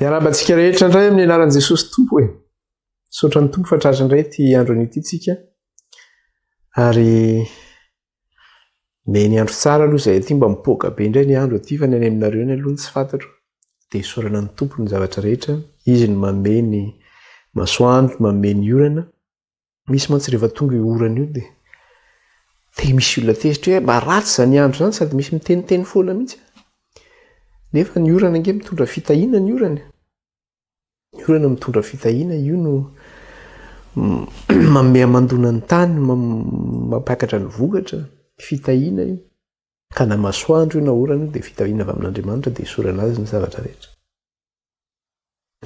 Miarabantsika rehetra indray amin'ny anaran'i Jesosy Tompo hoe. Misaotra ny Tompo fa tratrany indray ity andro an'ity tsika. Ary ny andro tsara aloha izay aty mba mipoaka be indray ny andro aty fa ny any aminareo ny aloha tsy fantatro. Dia isaorana ny Tompo ny zavatra rehetra. Izy ny manome ny masoandro, manome ny orana. Misy mantsy rehefa tonga io orana io dia misy olona tezitra hoe mba ratsy izany andro izany sady misy miteniteny foana mihitsy. Nefa ny orana ange mitondra fitahiana ny orana. Ny orana mitondra fitahiana io no manome hamandona ny tany, mampakatra ny vokatra, fitahiana io. Ka na masoandro io na orana io dia fitahiana avy amin'Andriamanitra dia isorana azy ny zavatra rehetra.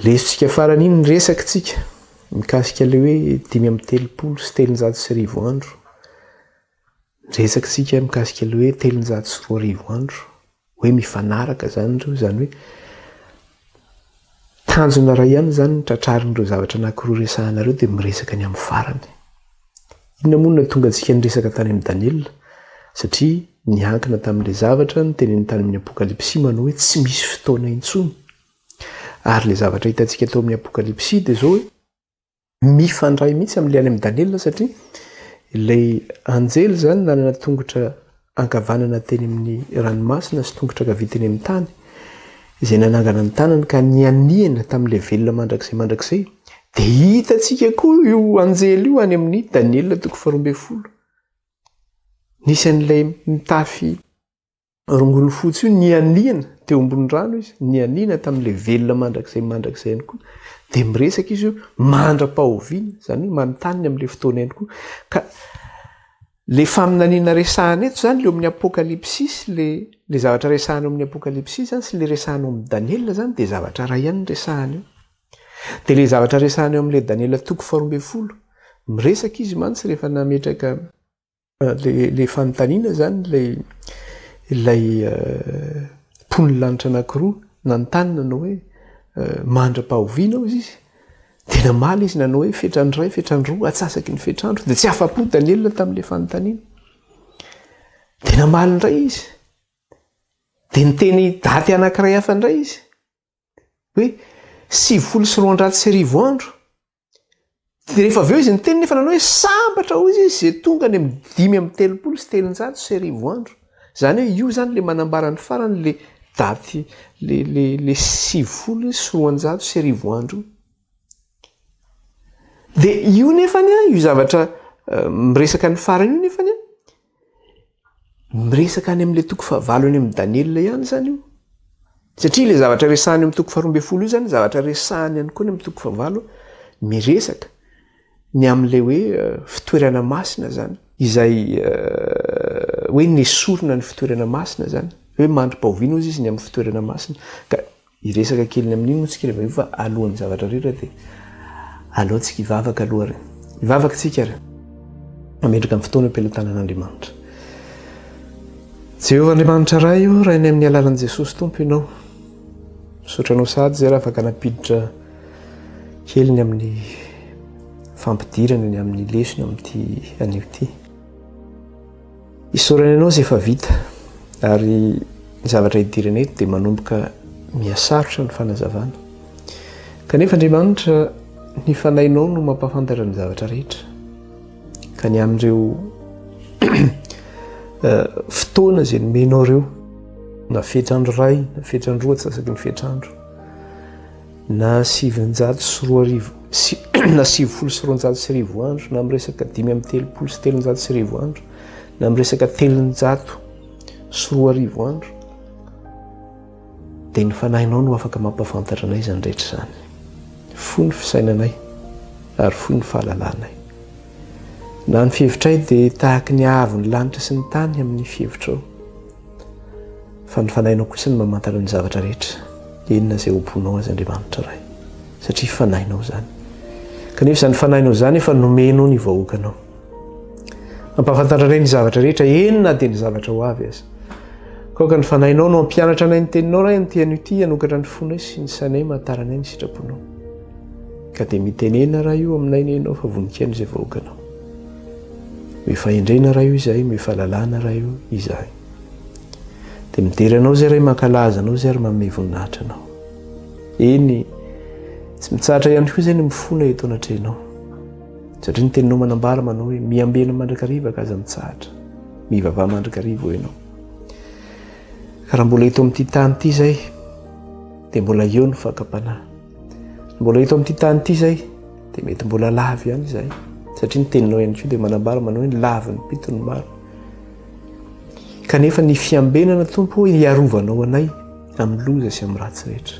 Lesontsika farany iny resaka tsika mikasika ilay hoe 5:30 andro. Resaka tsika mikasika ilay hoe 304 andro. Hoe mifanaraka zany ireo, zany hoe tanjona iray ihany zany ny tratrarin'ireo zavatra anankiroa resahanareo dia miresaka ny amin'ny farany. Inona moa no tonga antsika niresaka tany amin'ny Daniela? Satria niankina tamin'ilay zavatra ny teneniny tany amin'ny Apokalipsia manao hoe tsy misy fotoana intsony. Ary ilay zavatra hitantsika tao amin'ny Apokalipsia dia zao hoe mifandray mihitsy amin'ilay any amin'ny Daniela satria ilay anjely zany nanana tongotra ankavanana teny amin'ny ranomasina sy tongotra ankavia teny amin'ny tany izay nanangana ny tanany ka nianiana tamin'ilay velona mandrakizay dia hitantsika koa io anjely io any amin'ny Daniela 12. Nisy an'ilay mitafy rongony fotsy io nianiana teo ambony rano izy, nianiana tamin'ilay velona mandrakizay ihany koa dia miresaka izy io mandra-pahoviana, zany hoe manontany amin'ilay fotoana ihany koa. Ka le faminaniana resahana eto zany leo amin'ny Apokalipsia sy le zavatra resahana amin'ny Apokalipsia zany sy le resahana amin'ny Daniela zany dia zavatra iray ihany resahana io. Dia le zavatra resahana eo amin'ilay Daniela 12 miresaka izy mantsy rehefa nametraka le fanontaniana zany ilay pony lanitra anankiroa nanontanina nanao hoe mandra-pahoviana ao izy. Dia namaly izy nanao hoe fetrandro iray, fetrandro roa, atsasaky ny fetrandro. Dia tsy afa-po Daniela tamin'ilay fanontaniana. Dia namaly indray izy. Dia niteny daty anankiray hafa indray izy. Hoe 709 andro. Dia rehefa avy eo izy niteny nefa nanao hoe sambatra ho izy izay tonga any amin'ny 5:30 andro. Zany hoe io zany le manambara ny farany le daty le 709 andro. Dia io nefany io zavatra miresaka ny farany io nefany miresaka any amin'ilay 9 any amin'ny Daniela ihany zany io. Satria ilay zavatra resahany amin'ny 12 io zany zavatra resahany ihany koa ny amin'ny 9 miresaka ny amin'ilay hoe fitoerana masina zany izay hoe nesorina ny fitoerana masina zany hoe mandra-pahoviana ozy izy ny amin'ny fitoerana masina. Ka iresaka keliny amin'iny tsika rehefa io fa alohan'ny zavatra rehetra dia alohantsika hivavaka aloha re. Hivavaka tsika re. Ametraka amin'ny fotoana am-pelotanan'Andriamanitra. Jehovah Andriamanitra iray io raha ny amin'ny alalan'i Jesosy Tompo ianao. Misaotranao sady izay raha afaka napiditra keliny amin'ny fampidirana ny amin'ny lesona amin'ity anio ity. Isaorana ianao izay efa vita ary ny zavatra hidirana eto dia manomboka mihasarotra ny fanazavana. Kanefa Andriamanitra ny fanahinao no mampafantatra ny zavatra rehetra. Ka ny amin'ireo fotoana izay nomenao ireo na fetrandro iray, na fetrandro roa atsasaky ny fetrandro, na 704 na 709 andro, na miresaka 5:30 andro, na miresaka 304 andro, dia ny fanahinao no afaka mampafantatra anay izany rehetra izany. Fo ny fisainanay ary fo ny fahalalanay. Na ny fihevitray dia tahaka ny ahavon'ny lanitra sy ny tany amin'ny fihevitrao. Fa ny fanahinao kosa ny mamantara ny zavatra rehetra. Inona izay omponao azy Andriamanitra iray. Satria fanahinao zany. Kanefa izany fanahinao zany efa nomenao ny vahoakanao. Mampafantatra anay ny zavatra rehetra, enina dia ny zavatra ho avy aza. Kaoka ny fanahinao no ampianatra anay ny teninao iray ny anio ity hanokatra ny fonay sy ny sanay mahatara anay ny sitraponao. Ka dia mitenena raha io aminay ny ianao fa voninkaina izay vahoakanao. Mifahendrena raha io izahay, mifahalalana raha io izahay. Dia midery anao izay ray mankalaza anao izay ary manome voninahitra anao. Eny tsy mitsahatra ihany koa zay ny mifona eto anatrenao satria ny teninao manambara manao hoe miambena mandrakariva ka aza mitsahatra mivavah mandrakariva ho ianao raha mbola eto amin'ity tany ity zay dia mbola eo ny fakapanahy mbola eto amin'ity tany ity zay dia mety mbola lava ihany izay satria ny teninao ihany koa dia manambara manao hoe lava ny pito ny maro kanefa ny fiambenana tompo hoe hiarovanao anay amin'ny loza sy amin'ny ratsy rehetra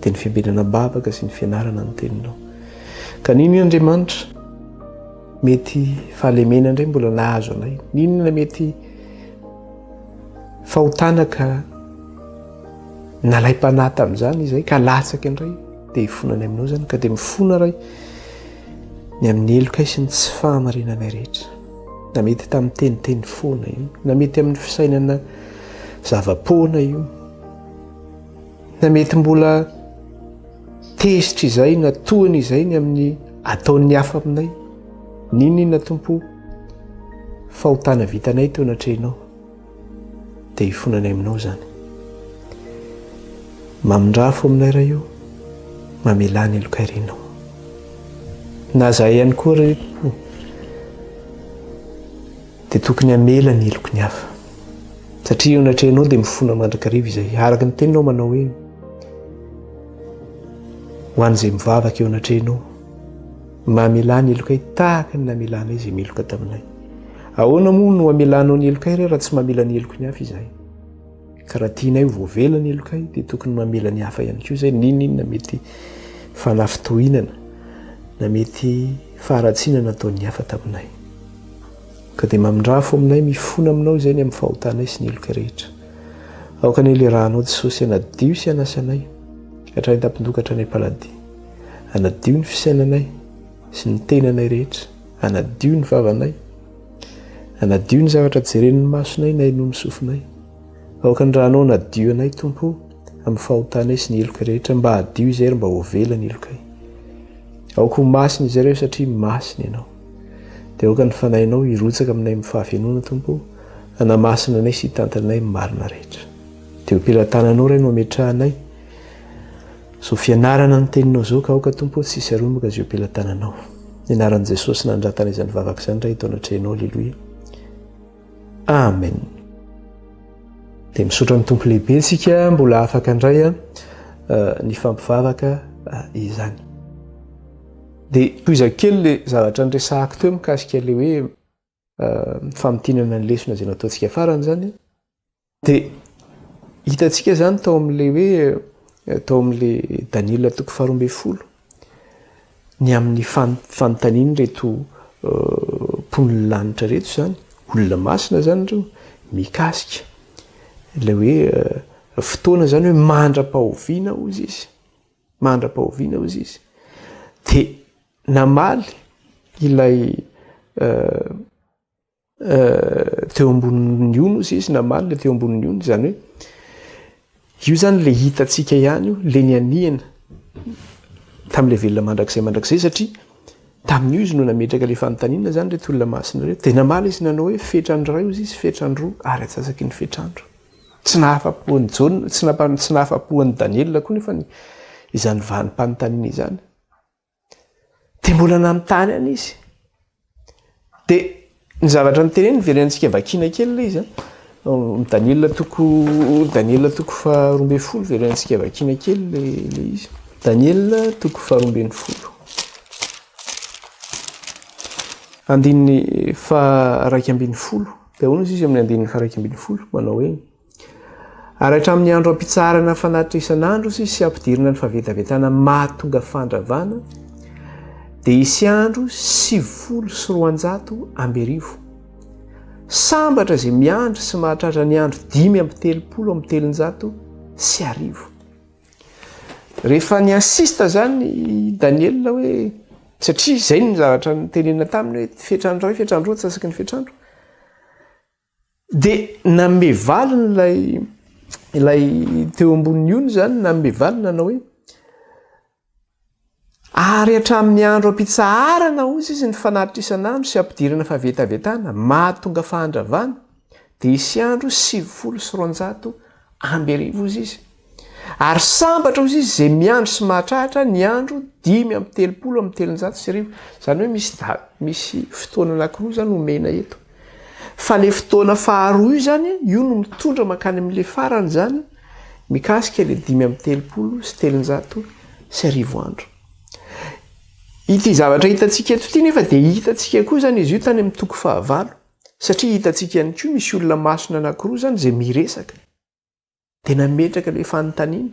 dia ny fiambenana babaka sy ny fianarana ny teninao ka nino Andriamanitra mety fahalemena indray mbola nahazo anay ninona mety fahotana ka nalay-panahy tamin'izany izay ka latsaka indray dia hifonany aminao zany ka dia mifona ray ny amin'ny elokay sy ny tsy fahamarinanay rehetra na mety tamin'ny teniteny foana io na mety amin'ny fisainana zava-poana io na mety mbola tezitra izay na tohany izay ny amin'ny ataon'ny hafa aminay ninona tompo fahotana vitanay teo anatrenao dia hifonanay aminao zany mamindrafo aminay raha io mamelany elokay renao na zay ihany koa reto dia tokony hamela ny eloko ny hafa satria eo anatrenao dia mifona mandrakariva izay araka ny teninao manao hoe ho an'izay mivavaka eo anatrenao mamelany elokay tahaka ny namelanay izay meloka taminay ahoana moa no hamelanao ny elokay raha tsy mamela ny eloko ny hafa izay ka raha tianay ho voavela ny elokay dia tokony mamela ny hafa ihany koa izay ninona mety fanafitohinana na mety faharatsiana ataon'ny hafa taminay ka dia mamindrafo aminay mifona aminao izay ny amin'ny fahotanay sy ny eloka rehetra aoka ny lerahanao Jesosy anadio sy anasanay hatrany tampindokatra anay paladia anadio ny fisainanay sy ny tenanay rehetra anadio ny vavanay anadio ny zavatra jeren'ny masonay na ino misofinay aoka ny rahanao nadio anay tompo amin'ny fahotanay sy ny eloka rehetra mba hadio izay mba hovela ny elokay aoka ho masina izy ireo satria masina ianao dia aoka ny fanahinao hirotsaka aminay amin'ny fahafianoana tompo anamasina anay sy hitantanay marina rehetra dia ho pilatananao ray no ametrahanay so fianarana ny teninao zao ka aoka tompo tsy hisy aromaka izay ho pilatananao ny anaran'i Jesosy nandratana izany vavaka izany ray eto anatrenao aleloia amen dia misaotra ny tompo lehibe isika mbola afaka indray ny fampivavaka izany dia toizakely le zavatra nresahako teo mikasika le hoe famtinana ny lesona izay nataontsika farany zany dia hitantsika zany tao amin'le hoe tao amin'le Daniela toko 12 ny amin'ny fanontaniany reto mponiny lanitra reto zany olona masina zany reo mikasika ilay hoe fotoana zany hoe mandra-pahoviana ozy izy mandra-pahoviana ozy izy dia namaly ilay teo ambonin'ny ono izy izy namaly ilay teo ambonin'ny ono zany hoe io zany le hitantsika ihany io le ny aniana tamin'ilay velona mandrakizay satria tamin'io izy no nametraka ilay fanontaniana zany reto olona masina reto dia namaly izy nanao hoe fetrandro ray ozy izy fetrandro roa ary atsasaky ny fetrandro tsy nahafapoan'ny Jaona tsy nahafapoan'ny Daniela koa nefa izany vanim-panontaniana izany dia mbola nanontany any izy dia ny zavatra nyteneny verenantsika vakina kely ilay izy Daniela toko 12 verenantsika vakina kely le izy Daniela toko 12 andininy 112 dia ahoana izy amin'ny andininy 112 manao hoe ary hatramin'ny andro ampitsarana fanatitra isan'andro izy sy ampidirina ny fahavetavetana mahatonga fandravana dia isy andro 720 amberivo sambatra izay miandry sy mahatratra ny andro 5 amby telonjato sy arivo rehefa ny ansista zany Daniela hoe satria izay ny zavatra nytenena taminy hoe fetrandro atsasaky ny fetrandro dia namme valiny ilay teo amboniny ono zany namme valiny nanao hoe ary hatramin'ny andro ampitsaharana ozy izy ny fanatitra isan'andro sy ampidirana fahavetavetana mahatonga fahadravana dia isy andro 720 amberivo ozy izy ary sambatra ozy izy zay miandro sy mahatrahatra ny andro 5:30 zany hoe misy fotoana anankiroa zany omena eto fa le fotoana faharoa io zany io no mitondra makany amin'le farany zany mikasika le 5:30 andro. Ity zavatra hitantsika eto ity nefa dia hitantsika koa zany izy io tany amin'ny toko 9 satria hitantsika ihany koa misy olona masina anankiroa zany zay miresaka dia nametraka le fanontaniana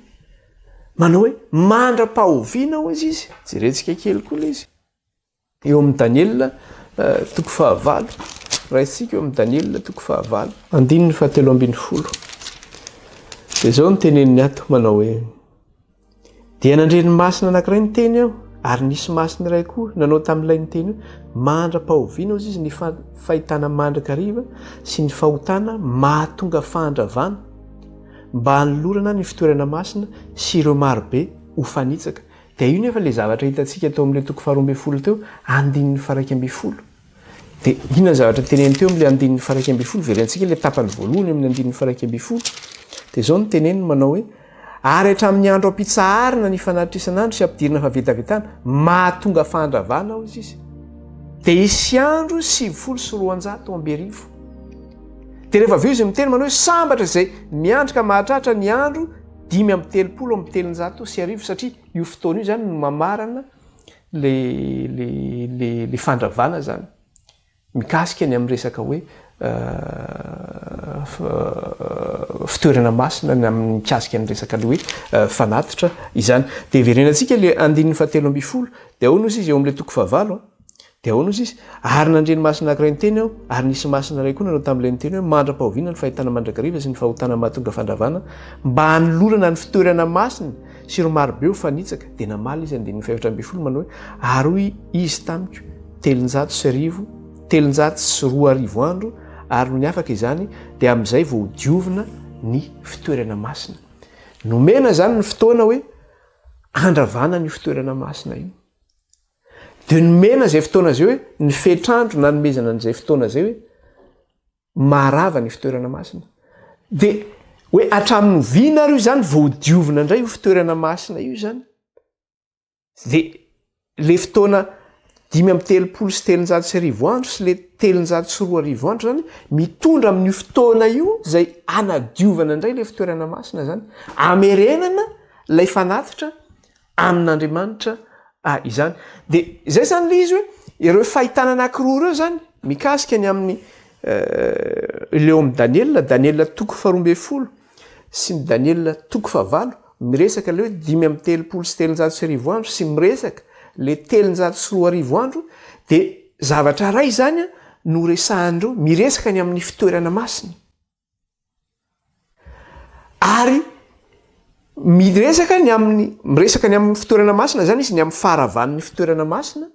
manao hoe mandra-pahoviana ho izy jerentsika kely koa le izy eo amin'ny Daniel toko 9 raisika eo amin'ny Daniel toko 9 andininy 17 dia zao ny teneniny ato manao hoe dia nandreny masina anankiray ny teny aho ary nisy masina iray koa nanao tamin'ilay ny teny io mandra-pahoviana ho izy ny fahitana mandrakariva sy ny fahotana mahatonga fandravana mba hanolorana ny fitoerana masina sy ireo marobe ho fanitsaka. Dia io nefa le zavatra hitantsika tao amin'ilay toko 12 teo andininy 12 dia inona zavatra teneny teo amin'ilay andininy 12 verentsika ilay tapany voalohany amin'ny andininy 12 dia zao ny teneny manao hoe ary hatramin'ny andro ampitsaharina ny fanatitra isan'andro sy ampidirina fa vetavetana mahatonga fandravana ho izy dia isy andro 720 dia rehefa avy eo izy miteny manao hoe sambatra izay miandrika mahatratra ny andro 5:30 satria io fotoana io zany no mamarana le fandravana zany mikasika ny amin'ny resaka hoe fitoerana masina mikasika ny resaka le hoe fanatitra izany. Dia verenantsika le andininy 17 dia ahoana izy eo amin'ilay toko 9 dia ahoana izy ary nandreny masina anankiray ny teny aho ary nisy masina iray koa nanao tamin'ilay ny teny hoe mandra-pahoviana ny fahitana mandrakariva sy ny fahotana mahatonga fandravana mba hanolorana ny fitoerana masina sy ireo marobe ho fanitsaka. Dia namaly izy andininy 17 manao hoe ary hoy izy tamiko 720 andro ary no ny afaka izany dia amin'izay vao hodiovina ny fitoerana masina. Nomena zany ny fotoana hoe andravana ny fitoerana masina io dia nomena zay fotoana zay hoe ny fetrandro nanomezana n'izay fotoana zay hoe marava ny fitoerana masina dia hoe hatramin'ny viana ary io zany vao hodiovina indray io fitoerana masina io zany dia le fotoana 5:30 andro sy le 320 andro zany mitondra amin'io fotoana io zay anadiovana indray le fitoerana masina zany amerenana lay fanatitra amin'Andriamanitra izany. Dia zay zany le izy hoe ireo fahitana anankiroa ireo zany mikasika ny amin'ny leo amin'ny Daniel toko 12 sy ny Daniel toko 9 miresaka le hoe 5:30 andro sy miresaka le 320 andro dia zavatra ray zany no resahandreo miresaka ny amin'ny fitoerana masina ary miresaka ny amin'ny fitoerana masina zany izy ny amin'ny faravan'ny fitoerana masina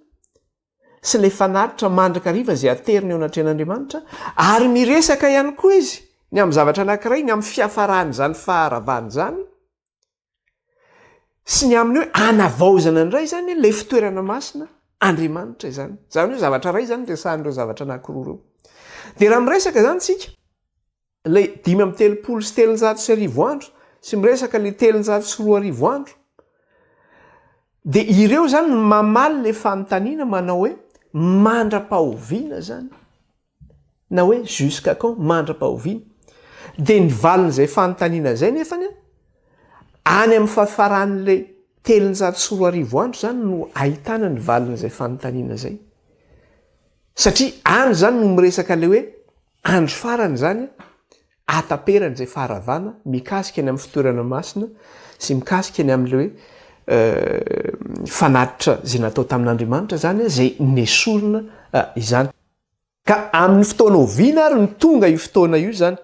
sy le fanatitra mandrakariva zay aterina eo anatrehan'Andriamanitra ary miresaka ihany koa izy ny amin'ny zavatra anankiray ny amin'ny fiafarany zany faharavany zany sy ny amin'ny hoe anavaozana indray zany le fitoerana masina Andriamanitra izany. Zany hoe zavatra ray zany resahan'ireo zavatra anankiroa ireo. Dia raha miresaka zany tsika le 5:30 andro sy miresaka le 320 andro dia ireo zany mamaly le fanontaniana manao hoe mandra-pahoviana zany na hoe jusqu'à quand mandra-pahoviana. Dia ny valin'izay fanontaniana zay nefany any amin'ny fahafaran'le 320 andro zany no ahitana ny valin'izay fanontaniana zay satria any zany no miresaka le hoe andro farany zany ataperany zay faharavana mikasika ny amin'ny fitoerana masina sy mikasika ny amin'le hoe fanatitra zay natao tamin'Andriamanitra zany zay nesorina izany ka amin'ny fotoana oviana ary ny tonga io fotoana io zany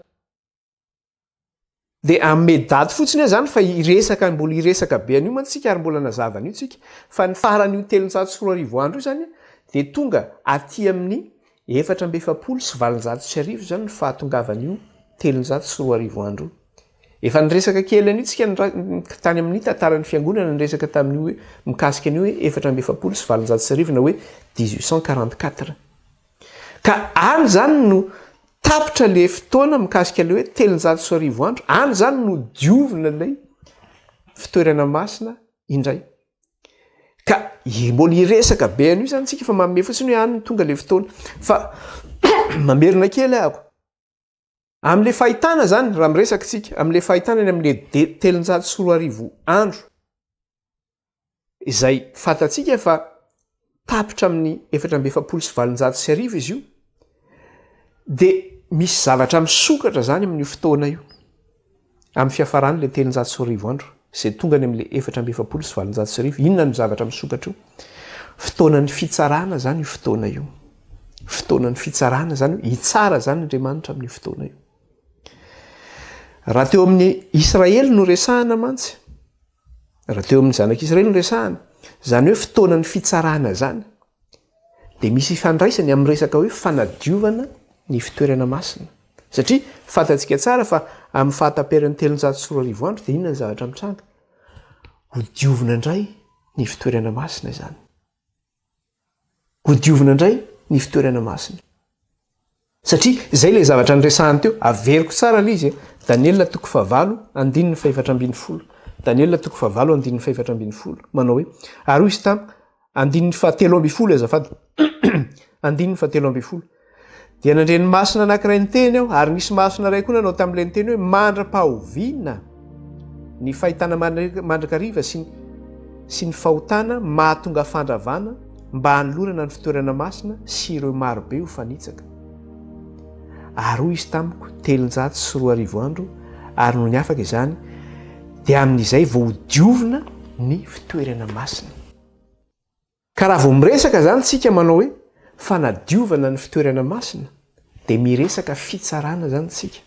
dia amin'ny daty fotsiny zany fa mbola iresaka be an'io mantsika ary mbola nazavana io tsika fa ny faran'io 320 andro io zany dia tonga aty amin'ny 470 zany ny fahatongavan'io 320 andro. Efa niresaka kely an'io tsika tany amin'ny tantaran'ny fiangonana niresaka tamin'io hoe mikasika an'io hoe 470 na hoe 1844 ka any zany no tapitra le fotoana mikasika le hoe 320 andro any zany no diovina lay fitoerana masina indray ka mbola iresaka be an'io zany tsika fa manome fotsiny hoe any tonga le fotoana fa mamerina kely ahako am'le fahitana zany raha miresaka tsika am'le fahitana ny am'le 340 andro izay fatatsika fa tapitra amin'ny 470 izy io de misy zavatra misokatra zany amin'io fotoana io amin'ny fiafarany le 340 andro zay tonga ny am'le 470 inona ny zavatra misokatra io fotoanan'ny fitsarana zany io fotoana io fotoanan'ny fitsarana zany itsara zany Andriamanitra amin'ny fotoana io raha teo amin'ny Israely no resahana mantsy raha teo amin'ny zanak'Israely no resahana zany hoe fotoanan'ny fitsarana zany de misy ifandraisany amin'ny resaka hoe fanadiovana ny fitoerana masina satria fatatsika tsara fa amin'ny fahataperan'ny 340 andro de inona ny zavatra mitranga ho diovina indray ny fitoerana masina zany ho diovina indray ny fitoerana masina satria zay le zavatra nyresahany teo averiko tsara le izy Daniel 9:410 Daniel 9:410 manao hoe ary hoy izy tam 9:13 azafady 9:13 dia nandreny masina anankiray ny teny aho ary nisy masina ray koa nanao tam'le ny teny hoe mandra-pahoviana ny fahitana mandrakariva sy ny fahotana mahatonga fandravana mba hanolorana ny fitoerana masina sy ireo marobe ho fanitsaka ary hoy izy tamiko 340 andro ary no ny afaka izany dia amin'izay vao diovina ny fitoerana masina ka raha vao miresaka zany tsika manao hoe fanadiovana ny fitoerana masina de miresaka fitsarana zany tsika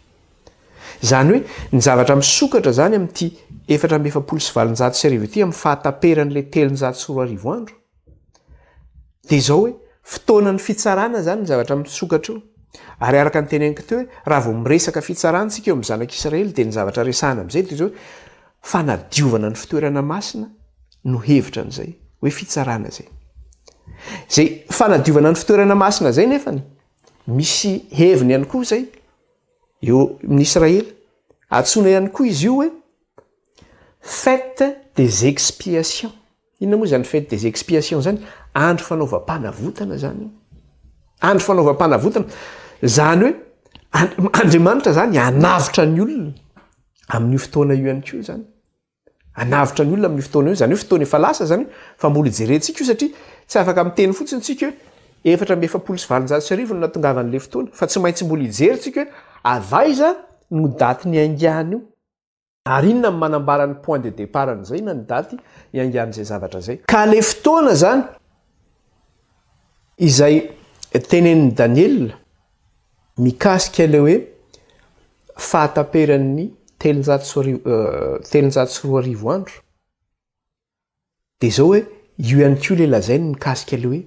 zany hoe ny zavatra misokatra zany amin'ty 470 ty amin'ny fahataperan'le 340 andro de zao hoe fotoanan'ny fitsarana zany ny zavatra misokatra io ary araka ny teneniko teo hoe raha vao miresaka fitsarana tsika eo amin'ny zanak'Israely de ny zavatra resahana am'izay de zao hoe fanadiovana ny fitoerana masina no hevitra an'izay hoe fitsarana zay fanadiovana ny fitoerana masina zay nefany misy heviny ihany koa zay eo amin'ny Israely atsona ihany koa izy io hoe fête des expiations inona moa zany fête des expiations zany andro fanaovam-panavotana zany andro fanaovam-panavotana zany hoe Andriamanitra zany anavitra ny olona amin'io fotoana io ihany koa zany anavitra ny olona amin'io fotoana io zany hoe fotoana efa lasa zany fa mbola ijerentsika io satria tsy afaka miteny fotsiny tsika hoe 470 no natongavan'le fotoana fa tsy maintsy mbola ijeryntsika hoe avaiza no daty ny aingany io ary inona manambara ny point de départ an'izay na ny daty iangan'izay zavatra zay ka le fotoana zany izay tenenin'ny Daniel mikasika le hoe fahataperan'ny 340 andro de zao hoe io ihany koa le lazainy mikasika le hoe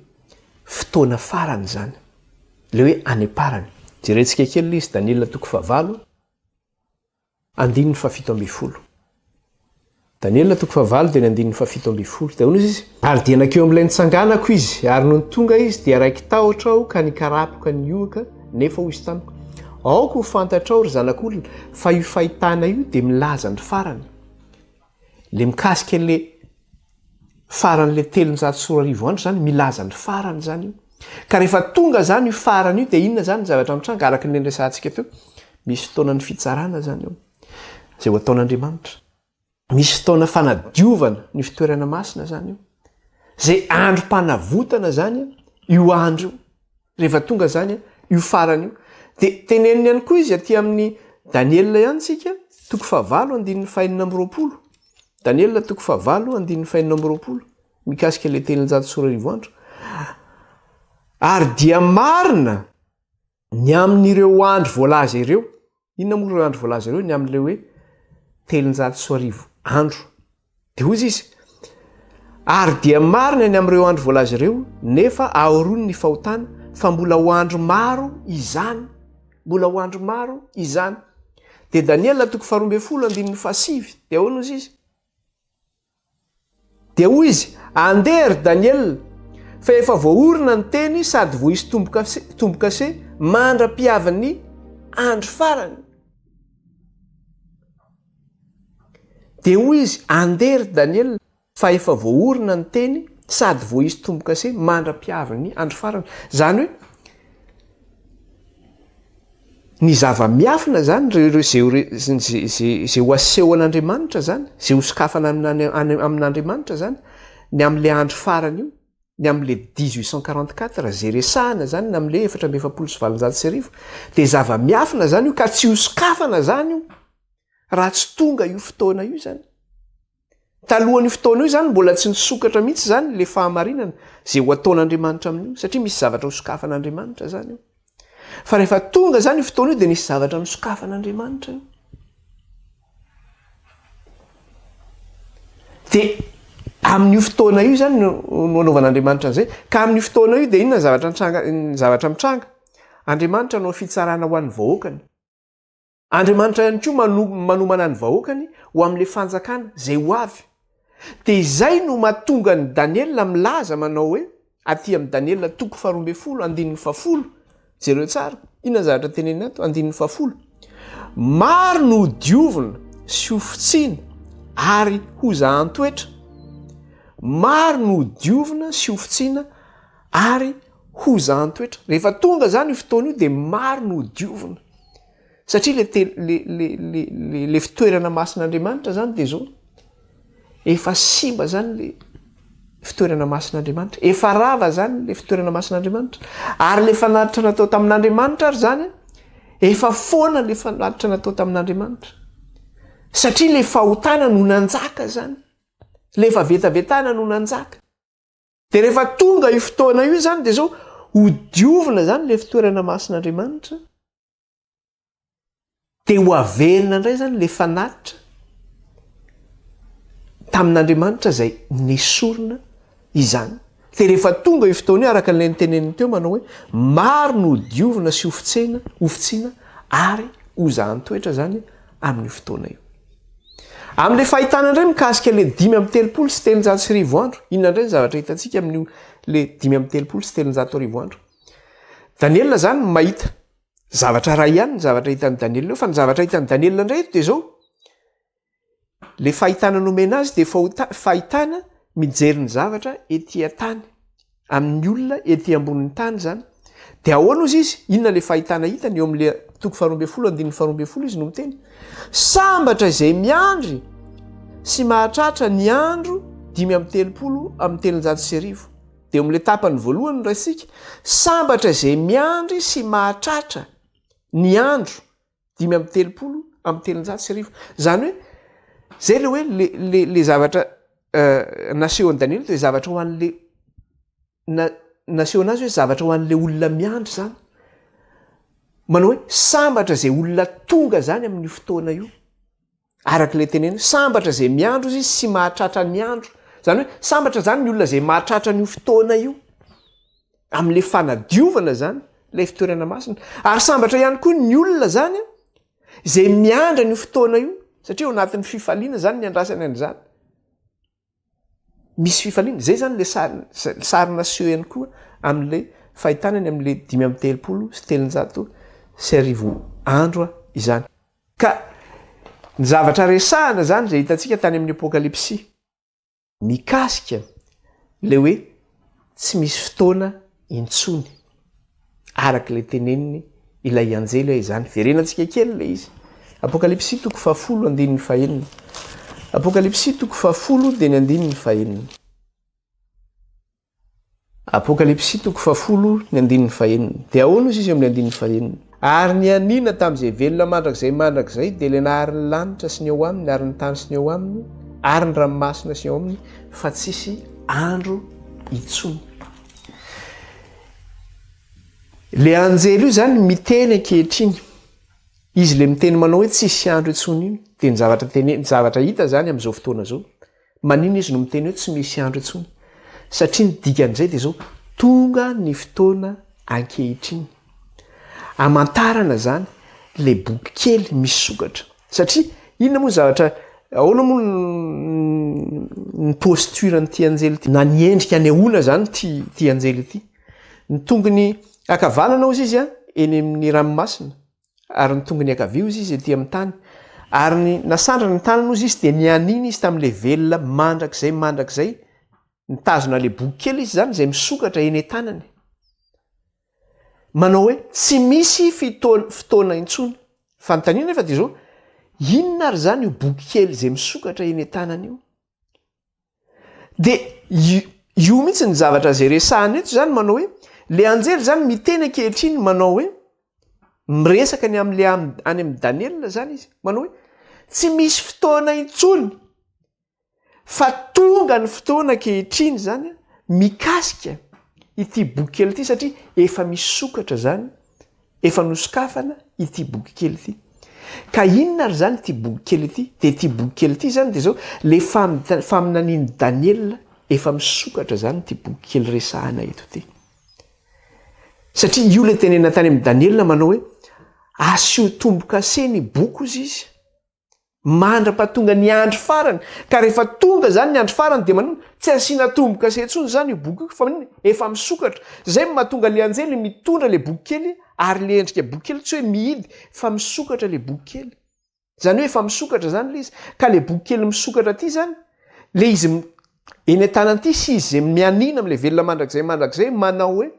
fotoana farany zany le hoe aneparany jerentsika kely le izy Daniel 9:7 Daniel 9:7 de ny 9:7 de hono izy ary dia nakeo amin'ilay nitsanganako izy ary no tonga izy dia raiky tahotra aho ka nikarapoka ny ioaka nefa ho izy tamiko aoko ho fantatra ao ry zanak'olona fa io fahitana io de milaza ny farany le mikasika le faran'le 340 andro zany milaza ny farany zany io ka rehefa tonga zany io farany io de inona zany ny zavatra mitranga araka ny resahantsika teo misy fotoanan'ny fitsarana zany io zay ho ataon'Andriamanitra misy fotoana fanadiovana ny fitoerana masina zany io zay andro mpanavotana zany io andro io rehefa tonga zany io farany io de teneniny ihany koa izy aty amin'ny Daniel ihany tsika 9:7 Daniel 9:7 mikasika le 340 andro ary dia marina ny amin'ireo andro voalaza ireo inona moa ireo andro voalaza ireo ny amin'le hoe 340 andro de hozy izy ary dia marina ny amin'ireo andro voalaza ireo nefa aorony ny fahotana fa mbola ho andro maro izany de Daniel 9:12 de ahoana ozy izy de hoy izy andery Daniel fa efa voaorina ny teny sady vo isy tombo-kase mandra-piavan'ny andro farany dia hoy izy andery Daniel fa efa voaorina ny teny sady vo izy tomboka se mandra-piaviny andro farany zany hoe ny zava-miafina zany zay ho aseho an'Andriamanitra zany zay ho sokafana amin'Andriamanitra zany ny am'le andro farany io ny am'le 1844 zay resahana zany ny am'le 4,790 dia zava-miafina zany io ka tsy ho sokafana zany io raha tsy tonga io fotoana io zany. Talohan'io fotoana io zany mbola tsy nisokatra mihitsy zany le fahamarinana zay ho ataon'Andriamanitra amin'io satria misy zavatra ho sokafan'Andriamanitra zany io. Fa rehefa tonga zany io fotoana io dia nisy zavatra nosokafan'Andriamanitra io. Dia amin'io fotoana io zany no anaovan'Andriamanitra an'izay ka amin'io fotoana io dia inona zavatra mitranga? Andriamanitra no fitsarana ho an'ny vahoakany. Andriamanitra ihany koa manomana ny vahoakany ho amin'ilay fanjakana zay ho avy. Dia izay no mahatonga ny Daniela milaza manao hoe aty amin'ny Daniela 12:10 jereo tsara inona zavatra tenenina ato 10:10 maro no diovina sy ho fitsiana ary ho zahan-toetra. Maro no diovina sy ho fitsiana ary ho zahan-toetra. Rehefa tonga zany io fotoana io dia maro no diovina satria le fitoerana masin'Andriamanitra zany dia zao efa simba zany le fitoerana masin'Andriamanitra, efa rava zany le fitoerana masin'Andriamanitra ary le fanatitra natao tamin'Andriamanitra ary zany efa foana le fanatitra natao tamin'Andriamanitra satria le fahotana no nanjaka zany, le favetavetana no nanjaka. Dia rehefa tonga io fotoana io zany dia zao ho diovina zany le fitoerana masin'Andriamanitra dia ho averina indray zany le fanatitra tamin'Andriamanitra zay nesorina izany. Dia rehefa tonga io fotoana io araka ilay niteneniny teo manao hoe maro no diovina sy ho fitsiana ary ho zahan-toetra zany amin'io fotoana io. Amin'ilay fahitana indray mikasika le 5:30 sy 300 andro. Inona indray ny zavatra hitantsika amin'io le 5:30 sy 300 andro? Daniela zany mahita zavatra ray ihany ny zavatra hitan'ny Daniela io fa ny zavatra hitan'ny Daniela indray eto dia zao le fahitana nomena azy dia fahitana mijery ny zavatra etỳ tany amin'ny olona etỳ ambonin'ny tany zany. Dia ahoana ozy izy? Inona le fahitana hitany eo amin'le 12:12 izy no miteny sambatra izay miandry sy mahatratra ny andro 5:30 amin'ny 300. Dia eo amin'le tapany voalohany no raisika sambatra izay miandry sy mahatratra ny andro 5:30 amin'ny 300. Zany hoe zay le hoe le zavatra nasehoan'ny Daniela dia zavatra ho an'le naseho anazy hoe zavatra ho an'le olona miandry zany. Manao hoe sambatra izay olona tonga zany amin'io fotoana io. Arak'ilay tenena sambatra izay miandro izy sy mahatratra ny andro. Zany hoe sambatra zany ny olona izay mahatratra n'io fotoana io amin'le fanadiovana zany ilay fitoerana masina. Ary sambatra ihany koa ny olona zany izay miandra n'io fotoana io satria ao anatin'ny fifaliana zany ny andrasany an'izany. Misy fifaliana zay zany le sarina seho ihany koa amin'le fahitanany amin'le 5:30 sy 300 andro izany. Ka ny zavatra resahana zany zay hitantsika tany amin'ny Apokalipsy mikasika le hoe tsy misy fotoana intsony arak'ilay teneniny ilay anjely izany. Verenantsika kely le izy. Apokalipsy 10:1. Apokalipsy 10:1. Apokalipsy 10:1. Dia ahoana izy amin'ny 1:1? Ary ny anina tamin'izay velona mandrakizay dia ilay naharin'ny lanitra sy ny eo aminy ary ny tany sy ny eo aminy ary ny ranomasina sy ny eo aminy fa tsisy andro intsony. Le anjely io zany miteny ankehitriny. Izy le miteny manao hoe tsisy andro intsony iny dia ny zavatra hita zany amin'izao fotoana zao. Manina izy no miteny hoe tsy misy andro intsony? Satria ny dikan'izay dia zao tonga ny fotoana ankehitriny. Amantarana zany le boky kely misy sokatra. Satria inona moa zavatra ahoana moa ny posture n'ity anjely ity na ny endrika anehoana zany ty anjely ity. Ny tongony akavanana ozy izy eny amin'ny ranomasina ary ny tongony akavia ozy izy etỳ amin'ny tany ary ny nasandra ny tanana ozy izy dia nianina izy tamin'le velona mandrakizay nitazona le boky kely izy zany zay misokatra eny an-tanany manao hoe tsy misy fotoana intsony fanontaniana nefa dia zao inona ary zany io boky kely zay misokatra eny an-tanany io dia io mihitsy ny zavatra zay resahana eto zany manao hoe le anjely zany miteny ankehitriny manao hoe miresaka ny am'le any amin'ny Daniela zany izy manao hoe tsy misy fotoana intsony fa tonga ny fotoana ankehitriny zany mikasika ity boky kely ity satria efa misokatra zany efa nosokafana ity boky kely ity ka inona ary zany ity boky kely ity dia ity boky kely ity zany dia zao le faminaniany Daniela efa misokatra zany ity boky kely resahana eto ity satria io le tenena tany amin'ny Daniela manao hoe asio tombo-kase ny boky ozy izy mandra-pahatonga ny andro farany ka rehefa tonga zany ny andro farany dia manao tsy asiana tombo-kase intsony zany io boky io fa manina efa misokatra zay mahatonga le anjely mitondra le boky kely ary le endrika boky kely tsy hoe mihidy fa misokatra le boky kely zany hoe efa misokatra zany le izy ka le boky kely misokatra ty zany le izy eny an-tanany ity sy izy zay mianina am'le velona mandrakizay manao hoe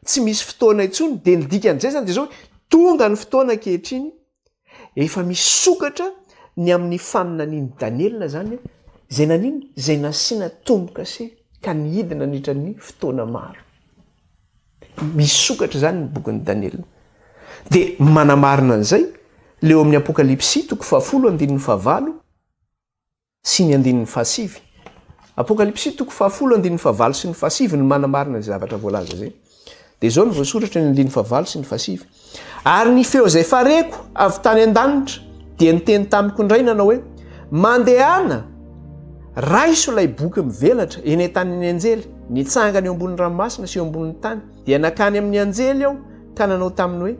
tsy misy fotoana intsony dia ny dikan'izay zany dia zao tonga ny fotoana ankehitriny efa misokatra ny amin'ny faminaniany Daniela zany zay nanino zay nasiana tombo-kase ka nihidina nitra ny fotoana maro misokatra zany ny bokin'ny Daniela dia manamarina an'izay leo amin'ny apokalipsy 10:15 sy ny 9:7 apokalipsy 10:15 sy ny 9 ny manamarina ny zavatra voalaza zay dia zao ny voasoratra ny 9:15 sy ny 9 ary ny feo zay fareko avy tany an-danitra dia niteny tamiko indray nanao hoe mandehana raiso ilay boky mivelatra eny an-tan'ny anjely nitsangana eo ambony ranomasina sy eo ambony tany dia nakany amin'ny anjely aho ka nanao taminy hoe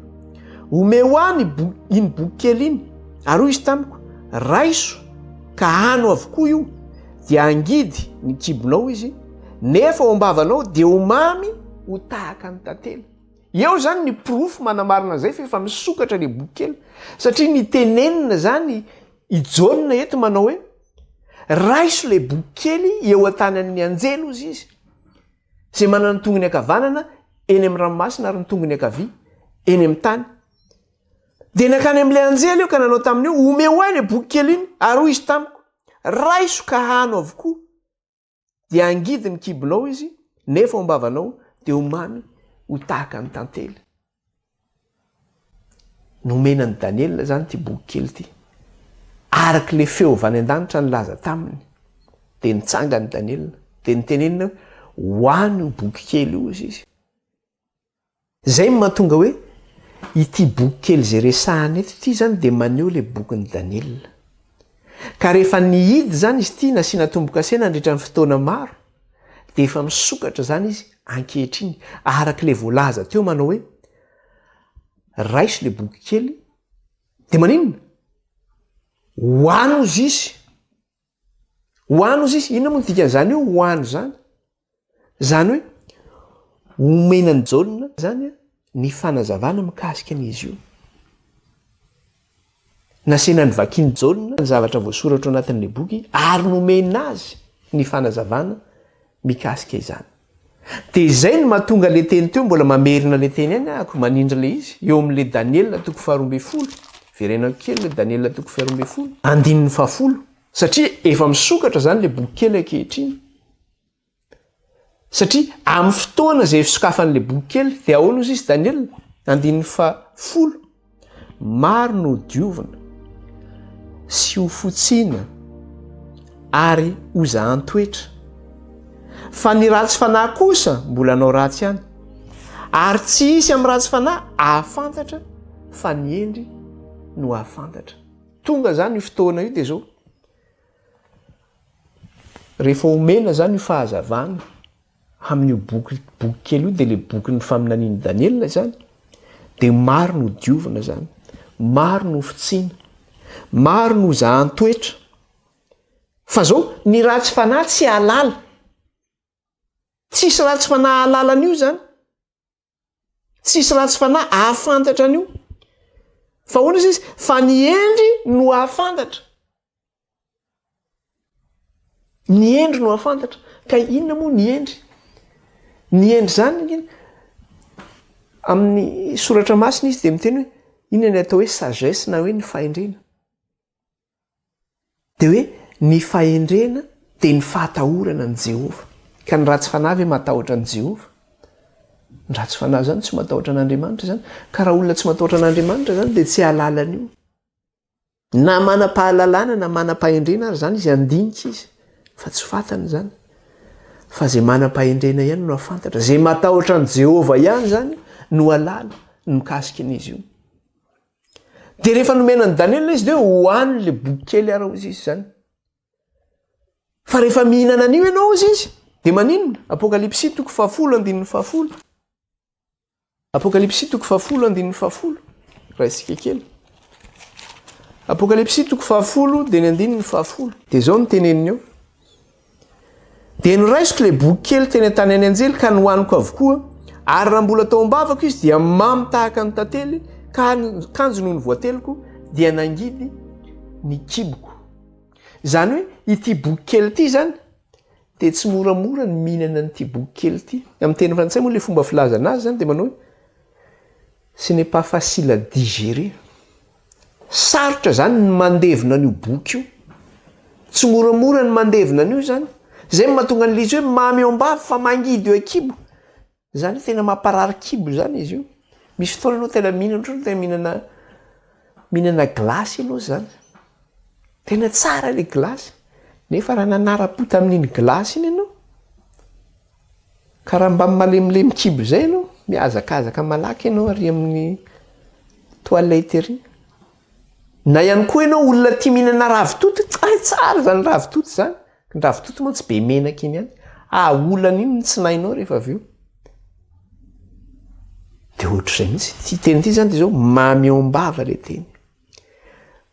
omeo any iny boky kely iny ary hoy izy tamiko raiso ka ano avokoa io dia angidy ny kibonao izy nefa ao ambavanao dia omamy ho tahaka ny tantely eo zany ny profo manamarina zay fa efa misokatra le boky kely satria ny tenenina zany ijonina eto manao hoe raiso le boky kely eo an-tany amin'ny anjely ozy izy zay manana ny tongony akavanana eny amin'ny ranomasina ary ny tongony akavia eny amin'ny tany dia nakany amin'ilay anjely eo ka nanao tamin'io omeo ahy le boky kely iny ary hoy izy tamiko raiso ka hano avokoa dia angidy ny kibonao izy nefa ao ambavanao dia omamy ho tahaka ny tantely nomenany Daniela zany ty boky kely ty araka le feo avy any an-danitra nilaza taminy dia nitsangany Daniela dia nitenenina ho any io boky kely io izy zay mahatonga hoe ity boky kely zay resahana eto ity zany dia maneho le bokin'ny Daniela ka rehefa nihidy zany izy ity nasiana tombo-kase nandritra ny fotoana maro dia efa misokatra zany izy ankehitriny araka le voalaza teo manao hoe raiso le boky kely dia maninona hoano izy izy inona moa ny dikan'izany io hoano zany hoe omenany jaolina zany ny fanazavana mikasika an'izy io nasiana ny vakiany jaolina ny zavatra voasoratra ao anatin'le boky ary nomena azy ny fanazavana mikasika izany dia izay no mahatonga le teny teo mbola mamerina le teny any ako manindra le izy eo amin'le Daniela 12 verenako kely le Daniela 12 11 satria efa misokatra zany le boky kely ankehitriny satria amin'ny fotoana zay fisokafan'le boky kely dia ahoana ozy izy Daniela 11 maro no diovina sy ho fotsiana ary ho zahan-toetra fa ny ratsy fanahy kosa mbola anao ratsy ihany ary tsy hisy amin'ny ratsy fanahy ahafantatra fa ny endry no ahafantatra tonga zany io fotoana io dia zao rehefa omena zany io fahazavana amin'io boky kely io dia le boky ny faminaniany Daniela zany dia maro no diovina zany maro no fotsiana maro no zahan-toetra fa zao ny ratsy fanahy tsy halala tsisy ratsy fanahy halalana io zany tsisy ratsy fanahy ahafantatra an'io fa hoana izy fa ny endry no ahafantatra, ny endry no ahafantatra. Ka inona moa ny endry? Ny endry zany amin'ny soratra masina izy dia miteny hoe inona ny atao hoe sagesse na hoe ny fahendrena. Dia hoe ny fahendrena dia ny fahatahorana ny Jehova. Ka ny ratsy fanahy hoe matahotra ny Jehova. Ny ratsy fanahy zany tsy matahotra an'Andriamanitra zany. Ka raha olona tsy matahotra an'Andriamanitra zany dia tsy hahalalana io. Na manam-pahalalana na manam-pahendrena ary zany izy handinika izy. Fa tsy fantany zany. Fa zay manam-pahendrena ihany no afantatra. Zay matahotra ny Jehova ihany zany no halala no mikasika an'izy io. Dia rehefa nomena ny Daniela izy dia hohany le boky kely ara ozy izy zany. Fa rehefa mihinana an'io ianao ozy izy dia maninona? Apokalipsy 10:10. Apokalipsy 10:10. Raha isika kely. Apokalipsy 10:10 dia ny 9:10. Dia zao no teneniny eo. Dia noraisiko le boky kely teny an-tany any anjely ka nohaniko avokoa, ary raha mbola tao am-bavako izy dia mamy tahaka ny tantely, ka kanjo noho ny voateliko dia nangidy ny kiboko. Zany hoe ity boky kely ity zany dia tsy moramora ny mihinana n'ity boky kely ity. Amin'ny teny frantsay moa le fomba filaza anazy zany dia manao hoe ce n'est pas facile à digérer. Sarotra zany ny mandevina an'io boky io. Tsy moramora ny mandevina an'io zany. Zay mahatonga an'izy hoe mamy eo am-bava fa mangidy eo an-kibo. Zany tena mamparary kibo zany izy io. Misy fotoana anao tena mihinana glasy ianao zany. Tena tsara le glasy. Nefa raha nanara-po tamin'iny glasy iny ianao, ka raha mba malemilemy kibo zay ianao, miazakazaka malaky ianao ary amin'ny toilette ery. Na ihany koa ianao olona tia mihinana ravitoto, tsara zany ravitoto zany. Ny ravitoto moa tsy be menaka iny ihany. Olana iny tsy nainao rehefa avy eo. Dia ohatr'izay mihitsy. Ty teny ity zany dia zao mamy eo am-bava le teny.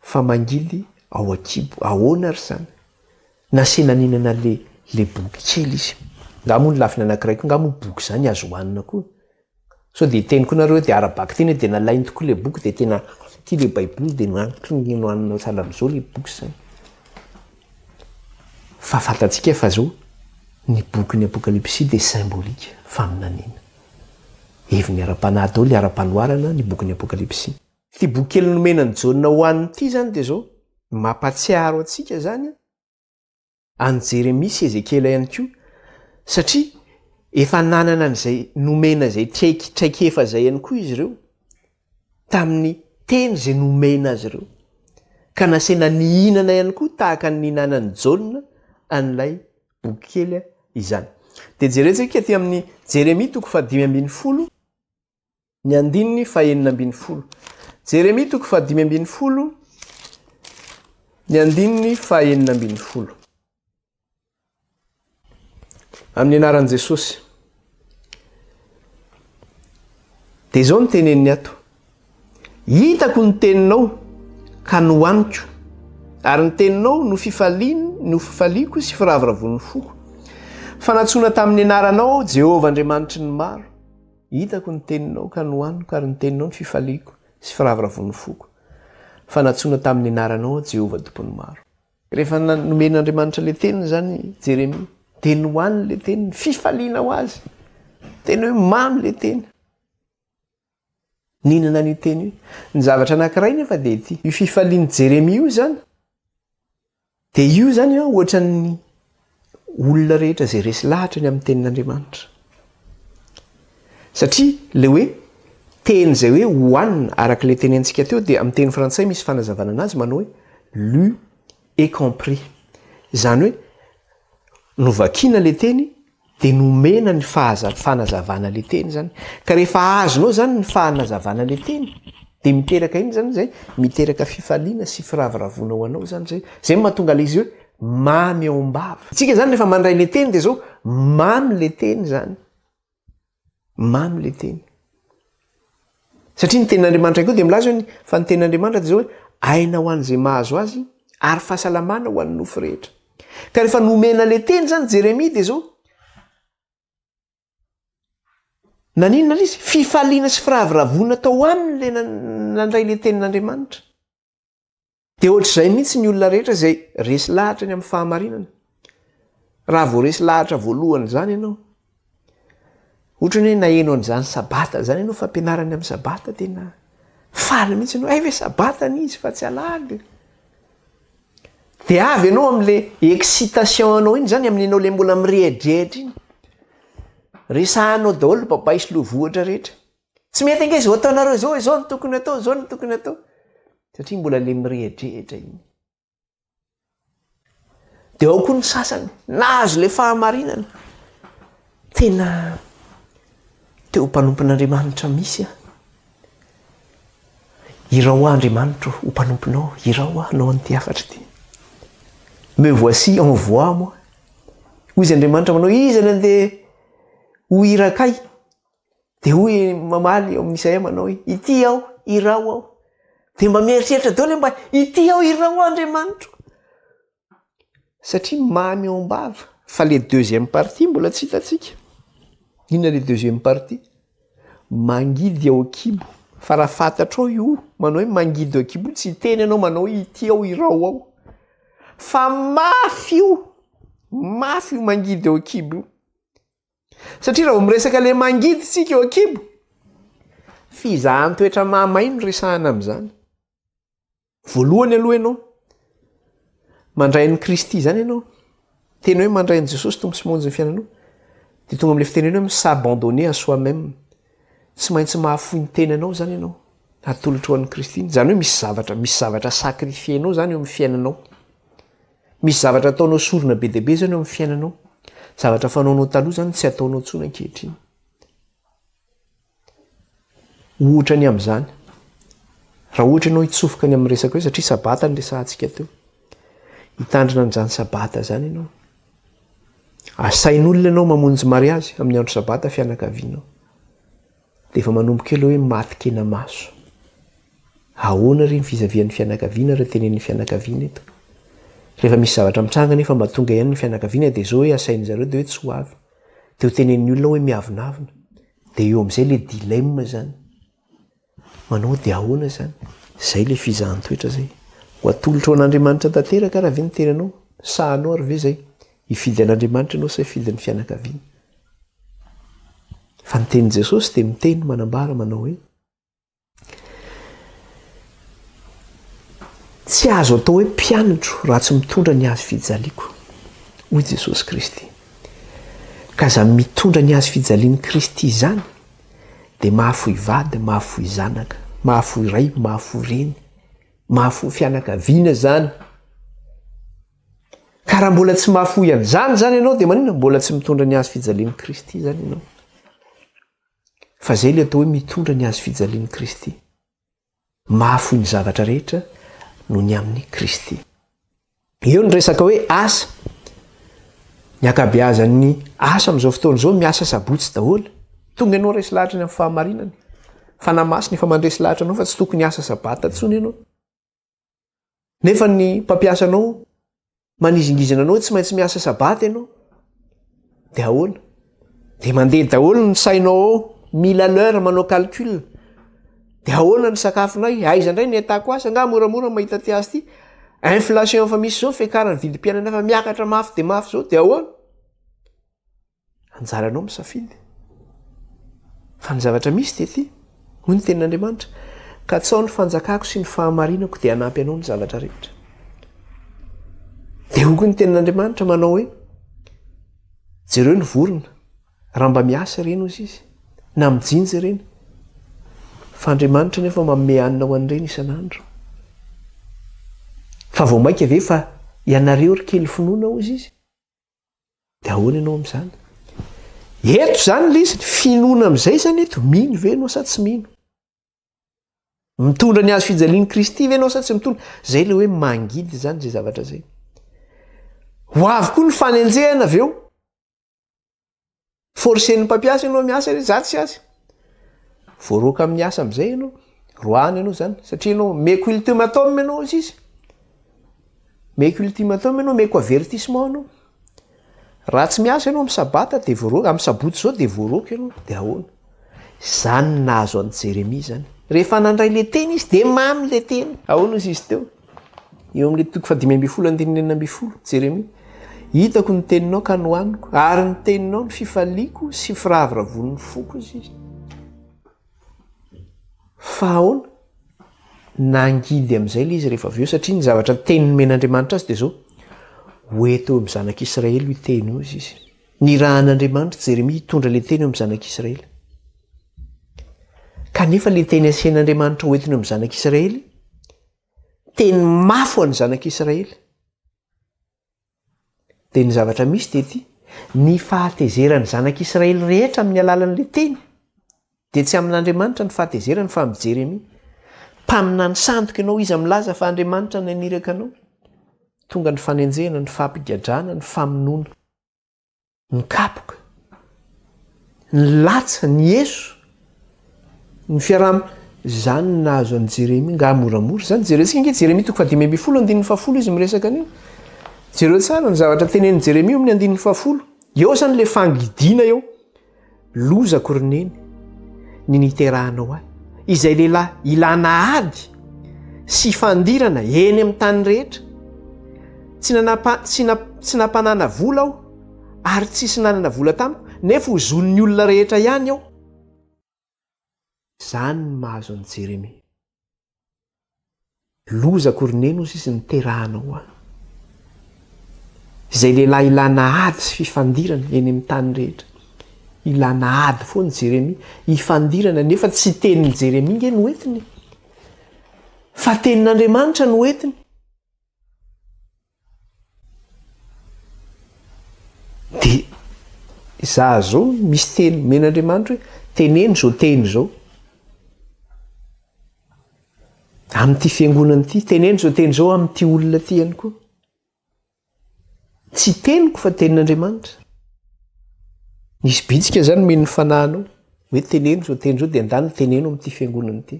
Fa mangidy ao an-kibo. Ahoana ary zany? Nasena ninana le boky kely izy. Nga moa ny lafiny anankiray koa, nga moa boky zany azo hohanina koa. So dia teny koa nareo dia arabaky teny dia nalainy tokoa le boky dia tena ity le baiboly dia nohaniko ny hohanina sahala amin'izao le boky zany. Fa fantatsika efa zao ny boky ny Apokalipsy dia symbolika faminaniana. Heviny ara-panahy daholo ny ara-panoharana ny boky ny Apokalipsy. Ity boky kely nomena ny Jaona hohaniny ity zany dia zao mampatsiaro antsika zany an Jeremia sy Ezekiela ihany koa, satria efa nanana an'izay nomena zay traikefa zay ihany koa izy ireo tamin'ny teny zay nomena azy ireo. Ka nasena nihinana ihany koa tahaka ny nihinanan'ny Jaona an'ilay boky kely izany. Dia jerentsika aty amin'ny Jeremia 5:10, ny 9:4. Jeremia 5:10, ny 9:4. Amin'ny anaran'i Jesosy. Dia izao ny teneniny ato. Hitako ny teninao ka nohaniko, ary ny teninao no fifaliako sy firavoravon'ny foko. Fanatsoina tamin'ny anaranao Jehova Andriamanitry ny maro. Hitako ny teninao ka nohaniko, ary ny teninao no fifaliako sy firavoravon'ny foko. Fanatsoina tamin'ny anaranao Jehova Tompon'ny maro. Rehefa nomen'Andriamanitra le teniny zany Jeremia, dia nohany le teny, fifaliana ho azy. Tena hoe mamy le teny. Ninana ny teny io. Ny zavatra anankiray nefa dia ity. Io fifalian'i Jeremia io zany. Dia io zany ohatra ny olona rehetra zay resy lahatra ny amin'ny tenin'Andriamanitra. Satria le hoe teny zay hoe hohanina araka le tenentsika teo dia amin'ny teny frantsay misy fanazavana anazy manao hoe lu et compris. Zany hoe novakiana le teny dia nomena ny fanazavana le teny zany. Ka rehefa azonao zany ny fanazavana le teny dia miteraka iny zany zay miteraka fifaliana sy firavoravona ho anao zany zay. Zay mahatonga izy hoe mamy ao am-bava. Tsika zany rehefa mandray le teny dia zao mamy le teny zany. Mamy le teny. Satria ny tenin'Andriamanitra koa dia milaza hoe fa ny tenin'Andriamanitra dia zao hoe aina ho an'izay mahazo azy ary fahasalamana ho an'ny nofo rehetra. Ka rehefa nomena le teny zany Jeremia dia zao naninona izy fifaliana sy firahaviravona tao aminy le nandray le tenin'Andriamanitra. Dia ohatr'izay mihitsy ny olona rehetra izay resy lahatra ny amin'ny fahamarinana. Raha vao resy lahatra voalohany zany ianao, ohatra ny hoe naheno an'izany sabata zany ianao, fampianarany amin'ny sabata, tena faly mihitsy ianao, ve sabata n'izy fa tsy alaly. Dia avy ianao amin'le excitation anao iny zany, amin'inao le mbola mirehidrehitra iny, resahanao daholo babay sy lovohatra rehetra. Tsy mety ange zao ataonareo zao no tokony atao, zao no tokony atao, satria mbola le mirehidrehitra iny. Dia ao koa ny sasany nahazo le fahamarinana, tena teo mpanompon'Andriamanitra misy irao Andriamanitra ho mpanomponao, irao anao an'ity afatra ity. Me voici envoie moi. Hoy Andriamanitra manao, izy ny andeha ho irakay. Dia hoy mamaly eo amin'ny Isaia manao hoe ity aho, irao aho. Dia mba mieritreritra daholo mba ity aho, irao Andriamanitra. Satria mamy ao am-bava, fa le deuxième partie mbola tsy hitantsika. Inona le deuxième partie? Mangidy ao an-kibo. Fa raha fantatrao io manao hoe mangidy ao an-kibo, tsy teny ianao manao hoe ity aho, irao aho. Fa mafy io mangidy ao an-kibo. Satria raha miresaka le mangidy tsika eo an-kibo, fizahan-toetra mamay no resahana amin'izany. Voalohany aloha ianao mandray ny Kristy zany ianao, tena hoe mandray ny Jesosy tompo sy monjy ny fiainanao, dia tonga amin'ile fitenenao hoe s'abandonner à soi-même. Tsy maintsy mahafoy ny tenanao zany ianao, atolotra ho an'ny Kristy. Zany hoe misy zavatra sakrifienao zany eo amin'ny fiainanao. Misy zavatra ataonao sorona be dia be zany eo amin'ny fiainanao. Zavatra fanaonao taloha zany tsy ataonao intsony ankehitriny. Ohatra ny amin'izany, raha ohatra ianao hitsofoka ny amin'ny resaka hoe satria sabata ny resahantsika teo, hitandrina an'izany sabata zany ianao, asain'olona ianao mamonjy mariazy amin'ny andro sabata fianakavianao, dia efa manomboka elo hoe matikena maso. Ahoana ry ny fizavian'ny fianakaviana raha tenen'ny fianakaviana eto? Rehefa misy zavatra mitranga nefa mba tonga ihany ny fianakaviana dia zao hoe asainy zareo dia hoe tsy ho avy. Dia ho tenen'ny olona hoe miavinavina. Dia eo amin'izay le dilemme zany. Manao dia ahoana zany? Zay le fizahan-toetra zay. Ho atolotra ho an'Andriamanitra tanteraka raha ve ny tenanao? Sahanao ary ve zay? Hifidy an'Andriamanitra ianao sa hifidy ny fianakaviana? Fa ny tenin' Jesosy dia miteny manambara manao hoe tsy azo atao hoe mpianatro raha tsy mitondra ny azy fijaliako, hoy Jesosy Kristy. Ka za mitondra ny azy fijalian'i Kristy zany dia mahafoy vady, mahafoy zanaka, mahafoy ray, mahafoy reny, mahafoy fianakaviana zany. Ka raha mbola tsy mahafoy an'izany zany ianao dia manina mbola tsy mitondra ny azy fijalian'i Kristy zany ianao. Fa zay le atao hoe mitondra ny azy fijalian'i Kristy. Mahafoy ny zavatra rehetra noho ny amin'ny Kristy. Eo ny resaka hoe asa. Ny akabeazan'ny asa amin'izao fotoana izao miasa sabotsy daholo. Tonga ianao resy lahatra ny amin'ny fahamarinana. Fa namasina efa mandresy lahatra anao fa tsy tokony asa sabata intsony ianao. Nefa ny mpampiasa anao manizingizana anao tsy maintsy miasa sabata ianao. Dia ahoana? Dia mandeha daholo ny sainao ao, mila l'heure manao calcul. Dia ahoana ny sakafonay? Aiza indray ny atako asa? Nga moramora mahita ty azy ity. Inflation efa misy zao fiakarany vidim-piainana efa miakatra mafy dia mafy zao. Dia ahoana? Anjaranao misafidy. Fa ny zavatra misy dia ity, hoy ny tenin'Andriamanitra, ka tsao ny fanjakako sy ny fahamarinako dia hanampy anao ny zavatra rehetra. Dia hoy ny tenin'Andriamanitra manao hoe jereo ny vorona, raha mba miasa ireny ozy izy, na mijinja ireny. Fa Andriamanitra nefa manome hanina ho an'ireny isan'andro. Fa vao maika ve fa ianareo ry kely finoana ozy izy? Dia ahoana ianao amin'izany? Eto zany le izy, finoana amin'izay zany eto, mino ve ianao sa tsy mino? Mitondra ny azy fijalian'i Kristy ve ianao sa tsy mitondra? Zay le hoe mangidy zany zay zavatra zay. Ho avy koa ny fanenjehana avy eo. Forsen'ny mpampiasa ianao miasa re, za tsy azy. Voaroka amin'ny asa amin'izay ianao, roany ianao zany, satria ianao meko ultimatum ianao izy izy. Meko ultimatum ianao, meko avertissement ianao. Raha tsy miasa ianao amin'ny sabata dia voaroka, amin'ny sabotsy zao dia voaroka ianao. Dia ahoana? Zany nahazo an'i Jeremia zany. Rehefa nandray le teny izy dia mamy le teny. Ahoana izy teo? Eo amin'le toko 5:10 Jeremia. Hitako ny teninao ka nohaniko, ary ny teninao ny fifaliako sy firavoravon'ny foko izy. Fa ahoana? Nangidy amin'izay ilay izy rehefa avy eo satria ny zavatra teny nomen'Andriamanitra azy dia zao. Hoeto amin'ny zanak'Israely io teny io izy. Ny rahan'Andriamanitra Jeremia hitondra le teny eo amin'ny zanak'Israely. Kanefa le teny asian'Andriamanitra hoentiny amin'ny zanak'Israely, teny mafy ho an'ny zanak'Israely. Dia ny zavatra misy tety, ny fahatezeran'ny zanak'Israely rehetra amin'ny alalan'ilay teny, dia tsy amin'Andriamanitra ny fahatezerany fa amin'ny Jeremia. Mpamina ny sandoka ianao izy milaza fa Andriamanitra ny aniraka anao. Tonga ny fanenjehana, ny fampigadrana, ny famonoana, ny kapoka, ny latsa, ny heso, ny fiarama. Zany ny nahazo an'i Jeremia nga moramora zany. Jerentsika nge Jeremia toko 5:10 izy miresaka an'io. Jereo tsara ny zavatra tenenin'i Jeremia amin'ny 10:10. Eo zany le fangidiana eo. Lozako roneny ny niterahanao ahy. Izay lehilahy ilana ady sy fandirana eny amin'ny tany rehetra. Tsy nampanana vola aho ary tsisy nanana vola tamiko, nefa ho zon'ny olona rehetra ihany aho. Zany ny mahazo an'i Jeremia. Lozako roneny ozy izy niterahanao ahy. Izay lehilahy ilana ady sy fifandirana eny amin'ny tany rehetra. Ilana ady foana Jeremia, ifandirana nefa tsy tenin'i Jeremia nge no entiny, fa tenin'Andriamanitra no entiny. Dia izaho zao misy teny men'Andriamanitra hoe teneno zao teny zao. Amin'ity fiangonana ity, teneno zao teny zao amin'ity olona ity ihany koa. Tsy teniko fa tenin'Andriamanitra. Nisy bitsika zany meno fanahinao hoe teneno zao teny zao dia andany teneno amin'ity fiangonana ity.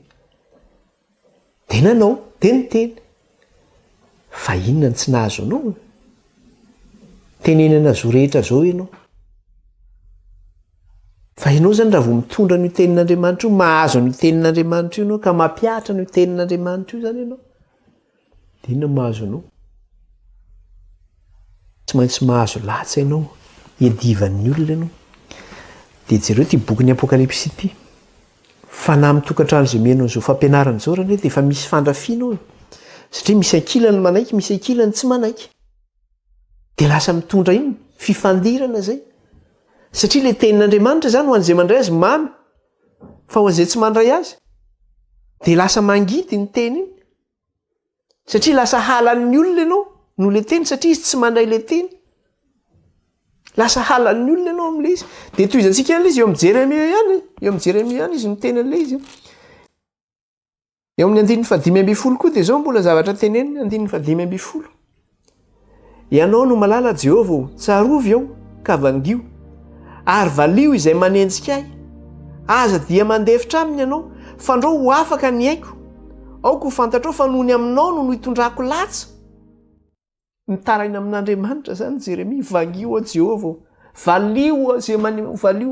Tenanao, dia teny. Fa inona ny tsy nahazo anao? Tenenana zo rehetra zao ianao. Fa ianao zany raha vao mitondra ny tenin'Andriamanitra io, mahazo ny tenin'Andriamanitra io ianao, ka mampiatra ny tenin'Andriamanitra io zany ianao. Dia inona mahazo anao? Tsy maintsy mahazo latsa ianao, iadivan'ny olona ianao. Dia jereo ty boky ny Apokalipsy ity. Fa na amin'ny tokantrano izay mihaino an'izao fampianarana izao raha dia efa misy fandrafiana ao. Satria misy ankilany manaiky, misy ankilany tsy manaiky. Dia lasa mitondra iny fifandirana zay. Satria ilay tenin'Andriamanitra zany ho an'izay mandray azy mamy, fa ho an'izay tsy mandray azy dia lasa mangidy ny teny iny. Satria lasa halan'ny olona ianao no le teny, satria izy tsy mandray le teny. Lasa halan'ny olona ianao amin'ilay izy. Dia toy izantsika ihany izy eo amin'ny Jeremia ihany. Eo amin'ny Jeremia ihany izy miteny an'ilay izy. Eo amin'ny 5:10 koa dia zao mbola zavatra teneniny 5:10. Ianao no malala Jehovah, tsarovy aho ka vangio, ary valio izay manenjika ahy. Aza dia mandefitra aminy ianao, fandreo ho afaka ny aiko. Aoko ho fantatrao fa noho ny aminao no hitondrako latsa. Mitaraina amin'Andriamanitra zany Jeremia, vangio ao Jehovah, valio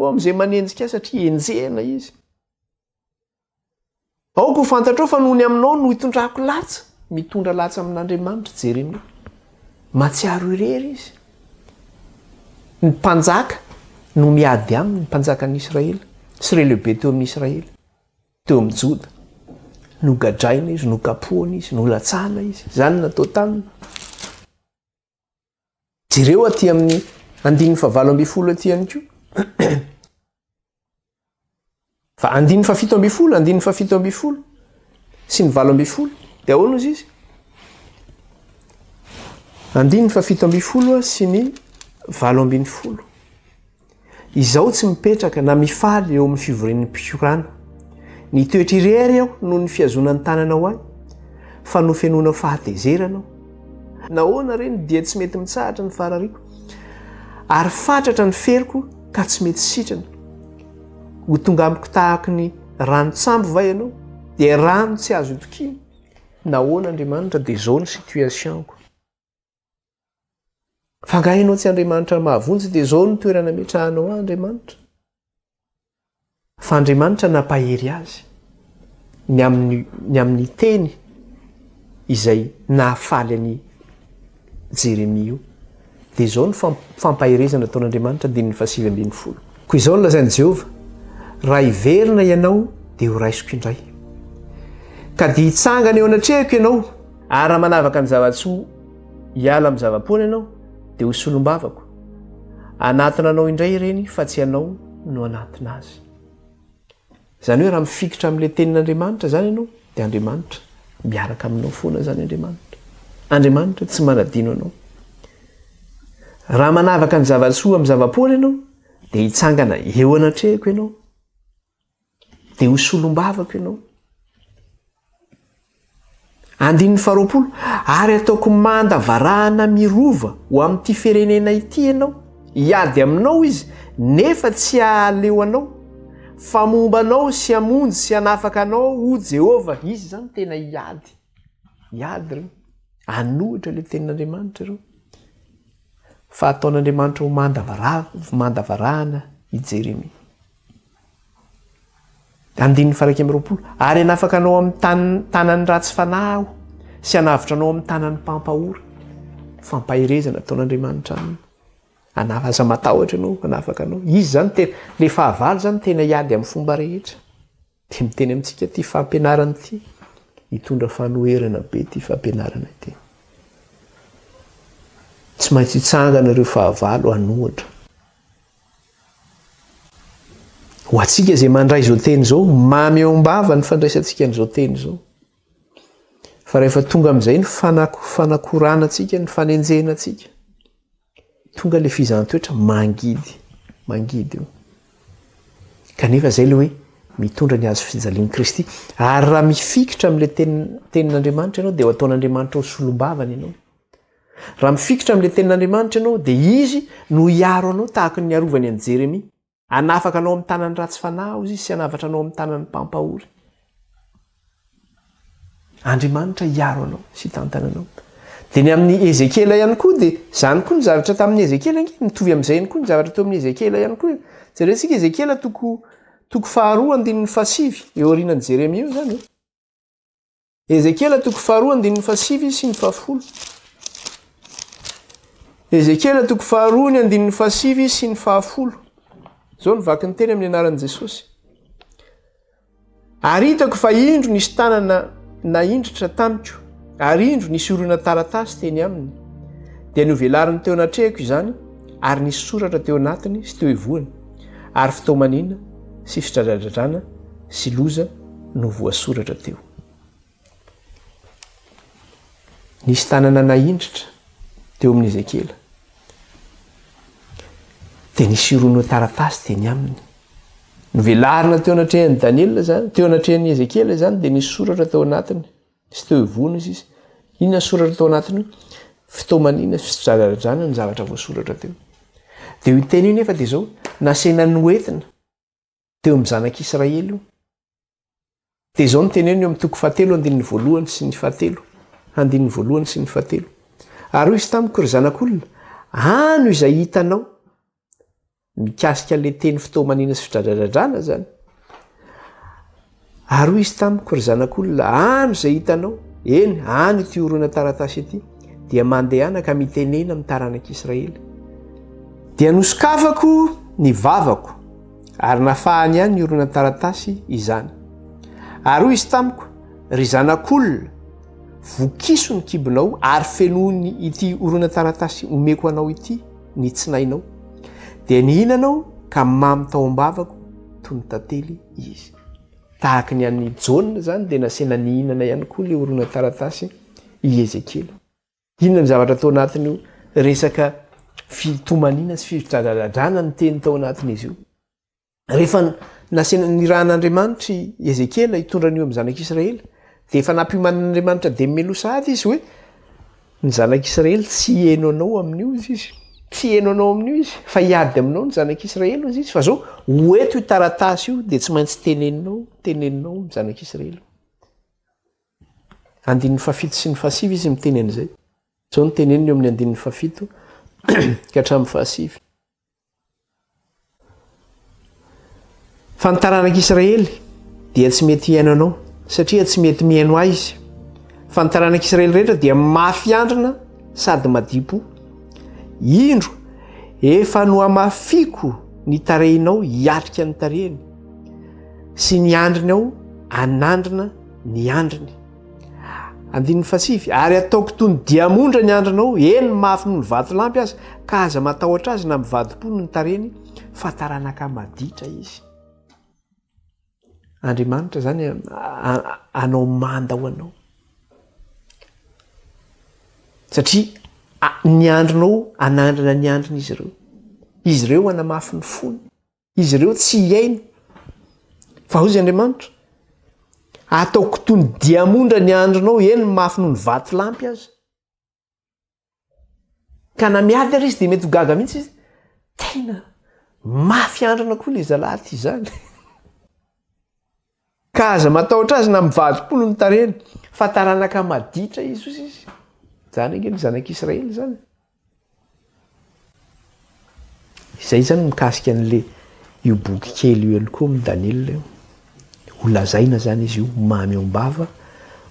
amin'izay manenjika ahy satria enjehana izy. Aoko ho fantatrao fa noho ny aminao no hitondrako latsa. Mitondra latsa amin'Andriamanitra Jeremia. Matsiaro irery izy. Ny mpanjaka no miady aminy, ny mpanjakan'Israely sy ireo lehibe teo amin'ny Israely, teo amin'ny Joda. No gadraina izy, no kapohana izy, no latsana izy. Zany natao taminy. Jereo aty amin'ny 5:9 aty ihany koa. Fa 5:7, 5:7 sy ny 8:20 dia ahoana izy izy? 5:7 sy ny 8:20. Izaho tsy mipetraka na mifaly eo amin'ny fivorian'ny mpikorana. Ny toetra irery aho noho ny fiazonan'ny tananao ahy, fa no fianoana fahatezeranao. Nahoana reny dia tsy mety mitsahatra ny farariako, ary fatratra ny feriko ka tsy mety sitrana. Ho tonga amiko tahaka ny ranotsambo va ianao, dia rano tsy azo itokiny. Nahoana Andriamanitra dia izao ny situationko. Fa nga ianao tsy Andriamanitra mahavonjy dia izao ny toerana metrahanao ahy Andriamanitra. fa Andriamanitra nampahery azy ny amin'ny teny izay nahafaly any Jeremia io. Dia izao ny fampaherezana ataon'Andriamanitra andininy 7:10. Koa izao no lazain'i Jehova: raha hiverina ianao dia ho raisiko indray, ka dia hitsangana eo anatrehako ianao, ary raha manavaka ny zava-tsoa hiala amin'ny zava-poana ianao dia ho solom-bavako. Anatina anao indray ireny fa tsy ianao no anatina azy. Izany hoe raha mifikitra amin'ilay tenin'Andriamanitra zany ianao dia Andriamanitra miaraka aminao foana zany Andriamanitra. Andriamanitra tsy manadino anao. Raha manavaka ny zava-tsoa amin'ny zava-poana ianao dia hitsangana eo anatrehako ianao, dia ho solom-bavako ianao. 20, ary ataoko mandavarahana mirova ho amin'ity firenena ity ianao, hiady aminao izy nefa tsy haleo anao, fa momba anao sy hamonjy sy hanafaka anao ho Jehova. Izy zany tena hiady reo, anohitra ilay tenin'Andriamanitra reo. Fa ataon'Andriamanitra ho mandavarahana i Jeremia. 20, ary hanafaka anao amin'ny tanan'ny ratsy fanahy sy hanavitra anao amin'ny tanan'ny mpampahora. Fampaherezana ataon'Andriamanitra aminy. Aza matahotra ianao, hanafaka anao. Izy zany tena, le fahavalo zany tena hiady amin'ny fomba rehetra. Dia miteny amintsika ty fampianarana ity, hitondra fanoherana be ty fampianarana ity. Tsy maintsy hitsangana ireo fahavalo hanohatra. Ho atsika izay mandray izao teny izao, mamy eo am-bava ny fandraisantsika n'izao teny izao. Fa rehefa tonga amin'izay ny fanakorana antsika, ny fanenjena antsika, tonga ilay fizahantsoetra mangidy io. Kanefa izay ilay hoe mitondra ny azo fijalian'i Kristy. Ary raha mifikitra amin'ilay tenin'Andriamanitra ianao dia ho ataon'Andriamanitra ho solom-bavana ianao. Raha mifikitra amin'ilay tenin'Andriamanitra ianao dia izy no hiaro anao tahaka ny arovany an'i Jeremia. Hanafaka anao amin'ny tanan'ny ratsy fanahy izy sy hanavatra anao amin'ny tanan'ny mpampahory. Andriamanitra hiaro anao sy tantana anao. Dia ny amin'ny Ezekela ihany koa dia izany koa ny zavatra tamin'ny Ezekela mitovy amin'izay ihany koa ny zavatra teo amin'ny Ezekela ihany koa. Jerentsika Ezekela toko 2:7 eo aorianan'i Jeremia io zany. Ezekela toko 2:7 sy ny 10. Ezekela toko 2:7 sy ny 10. Zao ny vaky ny teny amin'ny anaran'i Jesosy. Ary hitako fa indro nisy tanana naindritra tamiko, ary indro nisy orona taratasy teny aminy. Dia novelariny teo anatrehako izany, ary nisy soratra teo anatiny sy teo ivoany, ary fitomanina sy fidradradradrana sy loza no voasoratra teo. Nisy tanana naindritra teo amin'ny Ezekela. Dia nisy orona taratasy teny aminy. Novelarina teo anatrehan'i Daniel zany, teo anatrehan'i Ezekela zany, dia nisy soratra teo anatiny sy teo ivoany izy. Inona soratra teo anatiny? Fitomanina sy fidradradradrana ny zavatra voasoratra teo. Dia io teny io nefa dia izao nasena noentina teo amin'ny zanak'Israely io. Dia izao no teneny eo amin'ny toko 7:1 sy ny 7. 1:1 sy ny 7. Ary hoy izy tamiko: ry zanak'olona, ano izay hitanao? Mikasika le teny fitomanina sy fidradradradrana zany. Ary hoy izy tamiko: ry zanak'olona, ano izay hitanao? Eny, ano ity orona taratasy ity? Dia mandehana ka mitenena amin'ny taranak'Israely. Dia nosokafako ny vavako, ary nafahany ihany ny orona taratasy izany. Ary hoy izy tamiko: ry zanak'olona, vokiso ny kibonao ary fenohony ity orona taratasy omeko anao ity ny tsinainao. Dia nihinanao ka mamy tao am-bavako toy ny tantely izy. Tahaka ny an'ny Jaona zany dia nasena nihinana ihany koa le orona taratasy i Ezekela. Inona ny zavatra tao anatiny io? Resaka fitomanina sy fidradradradrana ny teny tao anatin'izy io. Rehefa nasena niran'Andriamanitra i Ezekela hitondrana io amin'ny zanak'Israely, dia efa nampioman'Andriamanitra dia melosahady izy hoe ny zanak'Israely tsy heno anao amin'io izy. Tsy heno anao amin'io izy, fa hiady aminao ny zanak'Israely izy. Fa zao hoeto io taratasy io dia tsy maintsy teneninao ny zanak'Israely. 7 sy ny 7 izy miteny an'izay. Zao ny teneniny eo amin'ny 7 ka hatramin'ny 7. Fa ny taranak'Israely dia tsy mety hiaino anao satria tsy mety mihaino azy. Fa ny taranak'Israely rehetra dia mafiandrina sady madipo. Indro efa no amafiko ny tarehinao hiatrika ny tarehiny sy ny andriny ao anandrina ny andriny. Andininy fasivy, ary ataoko toy ny diamondra ny andrinao, eny mafy noho ny vato lampy azy, ka aza matahotra azy na mivadimpono ny tarehiny, fa taranaka maditra izy. Andriamanitra zany anao manda ho anao. Satria ny andrinao anandrina ny andriny izy ireo. Izy ireo anamafy ny fony. Izy ireo tsy hiaino. Fa hozy Andriamanitra, ataoko toy ny diamondra ny andrinao, eny mafy noho ny vato lampy azy. Ka na miady ary izy dia mety ho gaga mihitsy izy. Tena mafy andrina koa ilay zalahy ty zany. Ka aza matahotra azy na mivadimpono ny tarehiny, fa taranaka maditra izy hozy izy. Zany ange ny zanak'Israely zany. Izay zany mikasika an'le io boky kely io ihany koa amin'ny Daniel io. Ho lazaina zany izy io mamy ao am-bava,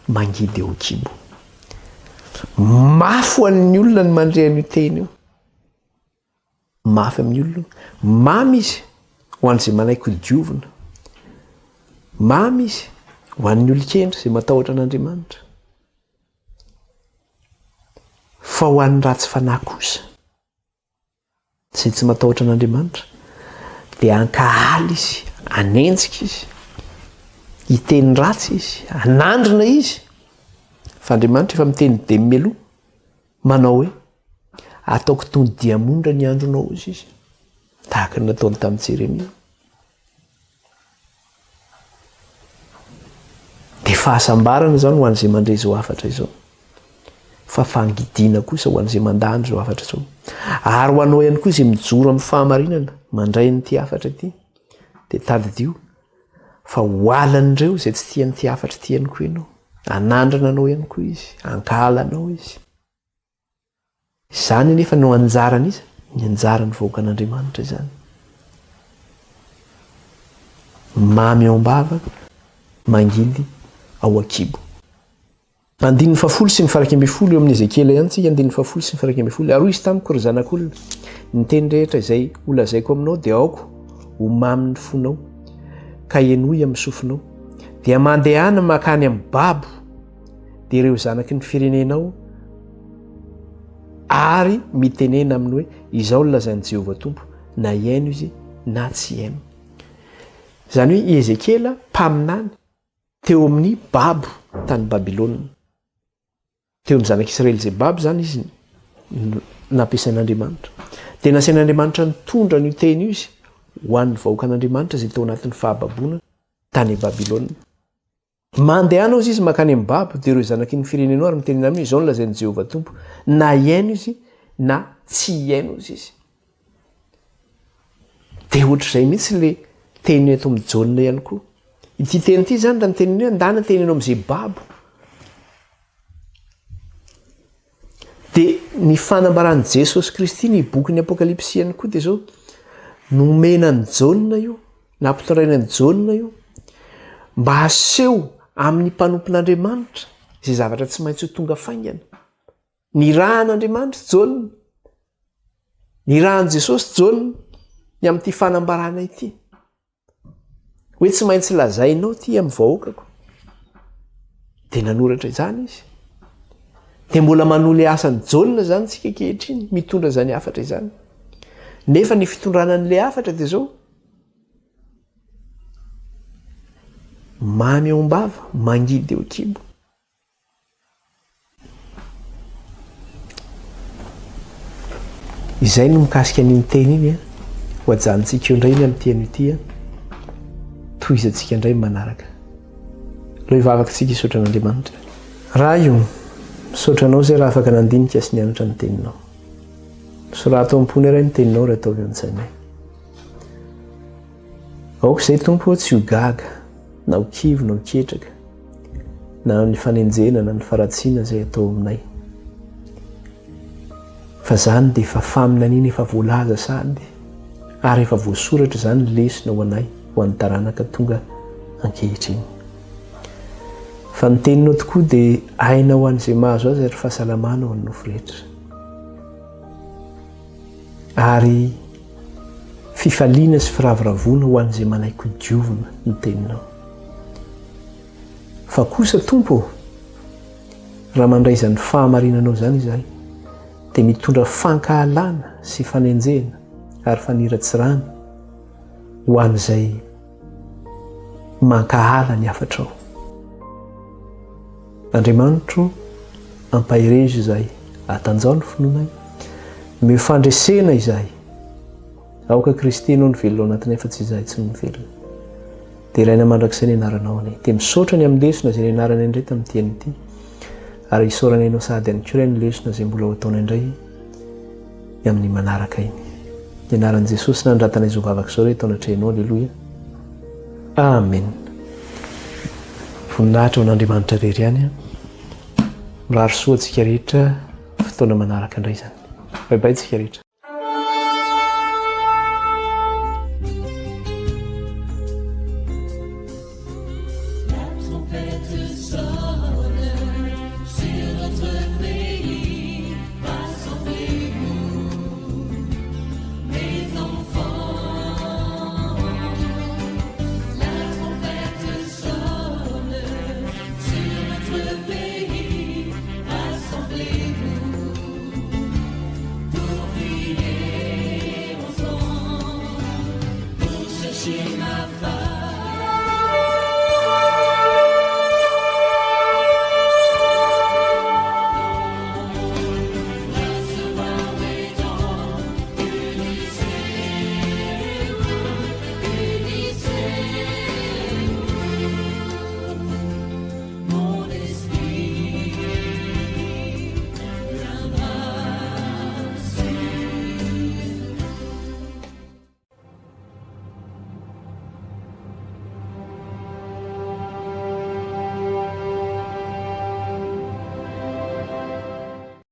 mangidy eo kibo. Mafy ho an'ny olona ny mandre an'io teny io. Mafy amin'ny olona. Mamy izy ho an'izay manaiky diovina. Mamy izy ho an'ny olon-kendry izay matahotra an'Andriamanitra. Fa ho an'ny ratsy fanahy kosa, izay tsy matahotra an'Andriamanitra, dia ankahaly izy, anenjika izy, hiteny ratsy izy, anandrina izy. Fa Andriamanitra efa miteny demimeloha manao hoe ataoko toy ny diamondra ny andronao izy izy, tahaka ny nataony tamin'i Jeremia. Dia fahasambarana zany ho an'izay mandre izao hafatra izao. Fa fangidiana kosa ho an'izay mandany izao hafatra izao. Ary ho anao ihany koa izay mijoro amin'ny fahamarinana mandray n'ity hafatra ity, dia tadidio fa ho alan'ireo izay tsy tia n'ity hafatra ity ihany koa ianao. Anandrana anao ihany koa izy, ankahala anao izy. Izany nefa no anjarany izy, ny anjarany voakan'Andriamanitra izany. Mamy ao am-bava, mangidy ao an-kibo. Andininy fafolo sy ny faraky ambin'ny folo eo amin'ny Ezekela ihany tsika, andininy fafolo sy ny faraky ambin'ny folo. Ary izy tamiko ry zanak'olona, ny teny rehetra izay ho lazaiko aminao dia aoko ho mamy ny fonao, ka enoy amin'ny sofinao. Dia mandehana makany amin'ny babo, dia ireo zanaky ny firenenao ary mitenena aminy hoe izao ny lazain'i Jehovah Tompo, na iaino izy na tsy iaino. Zany hoe Ezekela mpaminany teo amin'ny babo tany Babilôna. Teo amin'ny zanak'Israely izay babo zany izy nampiasain'Andriamanitra. Dia nasain'Andriamanitra nitondra n'io teny io izy ho an'ny vahoakan'Andriamanitra izay tao anatin'ny fahababoana tany Babilôna. Mandehana izy makany amin'ny babo, dia ireo zanaky ny firenenao ary mitenena aminy izao ny lazain'i Jehovah Tompo, na iaino izy na tsy iaino izy. Dia ohatr'izay mihitsy le teny eto amin'ny Jaona ihany koa. Ity teny ity zany raha ny tenenao andana tenenao amin'izay babo. Dia ny fanambaran'i Jesosy Kristy ny boky ny Apokalipsy ihany koa dia zao nomena ny Jaona io, nampitondraina ny Jaona io, mba aseho amin'ny mpanompon'Andriamanitra izay zavatra tsy maintsy ho tonga faingana. Ny rahan'Andriamanitra Jaona, ny rahan'i Jesosy Jaona ny amin'ity fanambarana ity. Hoe tsy maintsy lazainao ty amin'ny vahoakako. Dia nanoratra izany izy. Dia mbola manole asan'ny Jaona zany tsika ankehitriny mitondra izany hafatra izany. Nefa ny fitondrana an'ilay hafatra dia zao mamy ao am-bava, mangidy eo kibo. Izay no mikasika an'iny teny iny ho ajanontsika eo indray ny amin'ity an'ity tohizantsika indray manaraka. Aloha hivavaka-tsika hisaotra an'Andriamanitra. Raha io misaotranao izay raha afaka nandinika sy nianatra ny teninao. Sorato am-pony iray ny teninao raha ataovy an-tsainay. Aoka izay Tompo tsy ho gaga na ho kivo na ho ketraka na ny fanenjena na ny faratsiana izay atao aminay. Fa zany dia efa famina an'iny efa voalaza sady ary efa voasoratra izany lesona ho anay ho an'ny taranaka tonga ankehitriny. Fa ny teninao tokoa dia aina ho an'izay mahazo azy ary fahasalamana ho an'ny nofo rehetra. Ary fifaliana sy firavoravoana ho an'izay manaiky ho diovina ny teninao. Fa kosa Tompo, raha mandray izany fahamarinanao izany izahay, dia mitondra fankahalana sy fanenjena ary faniratsirana ho an'izay mankahala ny afatrao. Andriamanitro, ampahirezo izahay, atanjao ny finoanay, mifandresena izahay. Aoka Kristy ianao ny velona ao anatiny, fa tsy izahay tsy ny velona. Dia ilaina mandrakizay ny anaranao anay. Dia misaotra ny amin'ny lesona izay ny anarana indray tamin'ity an'ity. Ary isaorana ianao sahady any koa ny lesona izay mbola ho ataona indray amin'ny manaraka iny. Ny anaran'i Jesosy nandratanay izao vavaka izao rehetra ao anatrehanao. Alleloia. Amen. Voninahitra ho an'Andriamanitra rery ihany. Mirary soa antsika rehetra fotoana manaraka indray izany. Bye tsika rehetra. She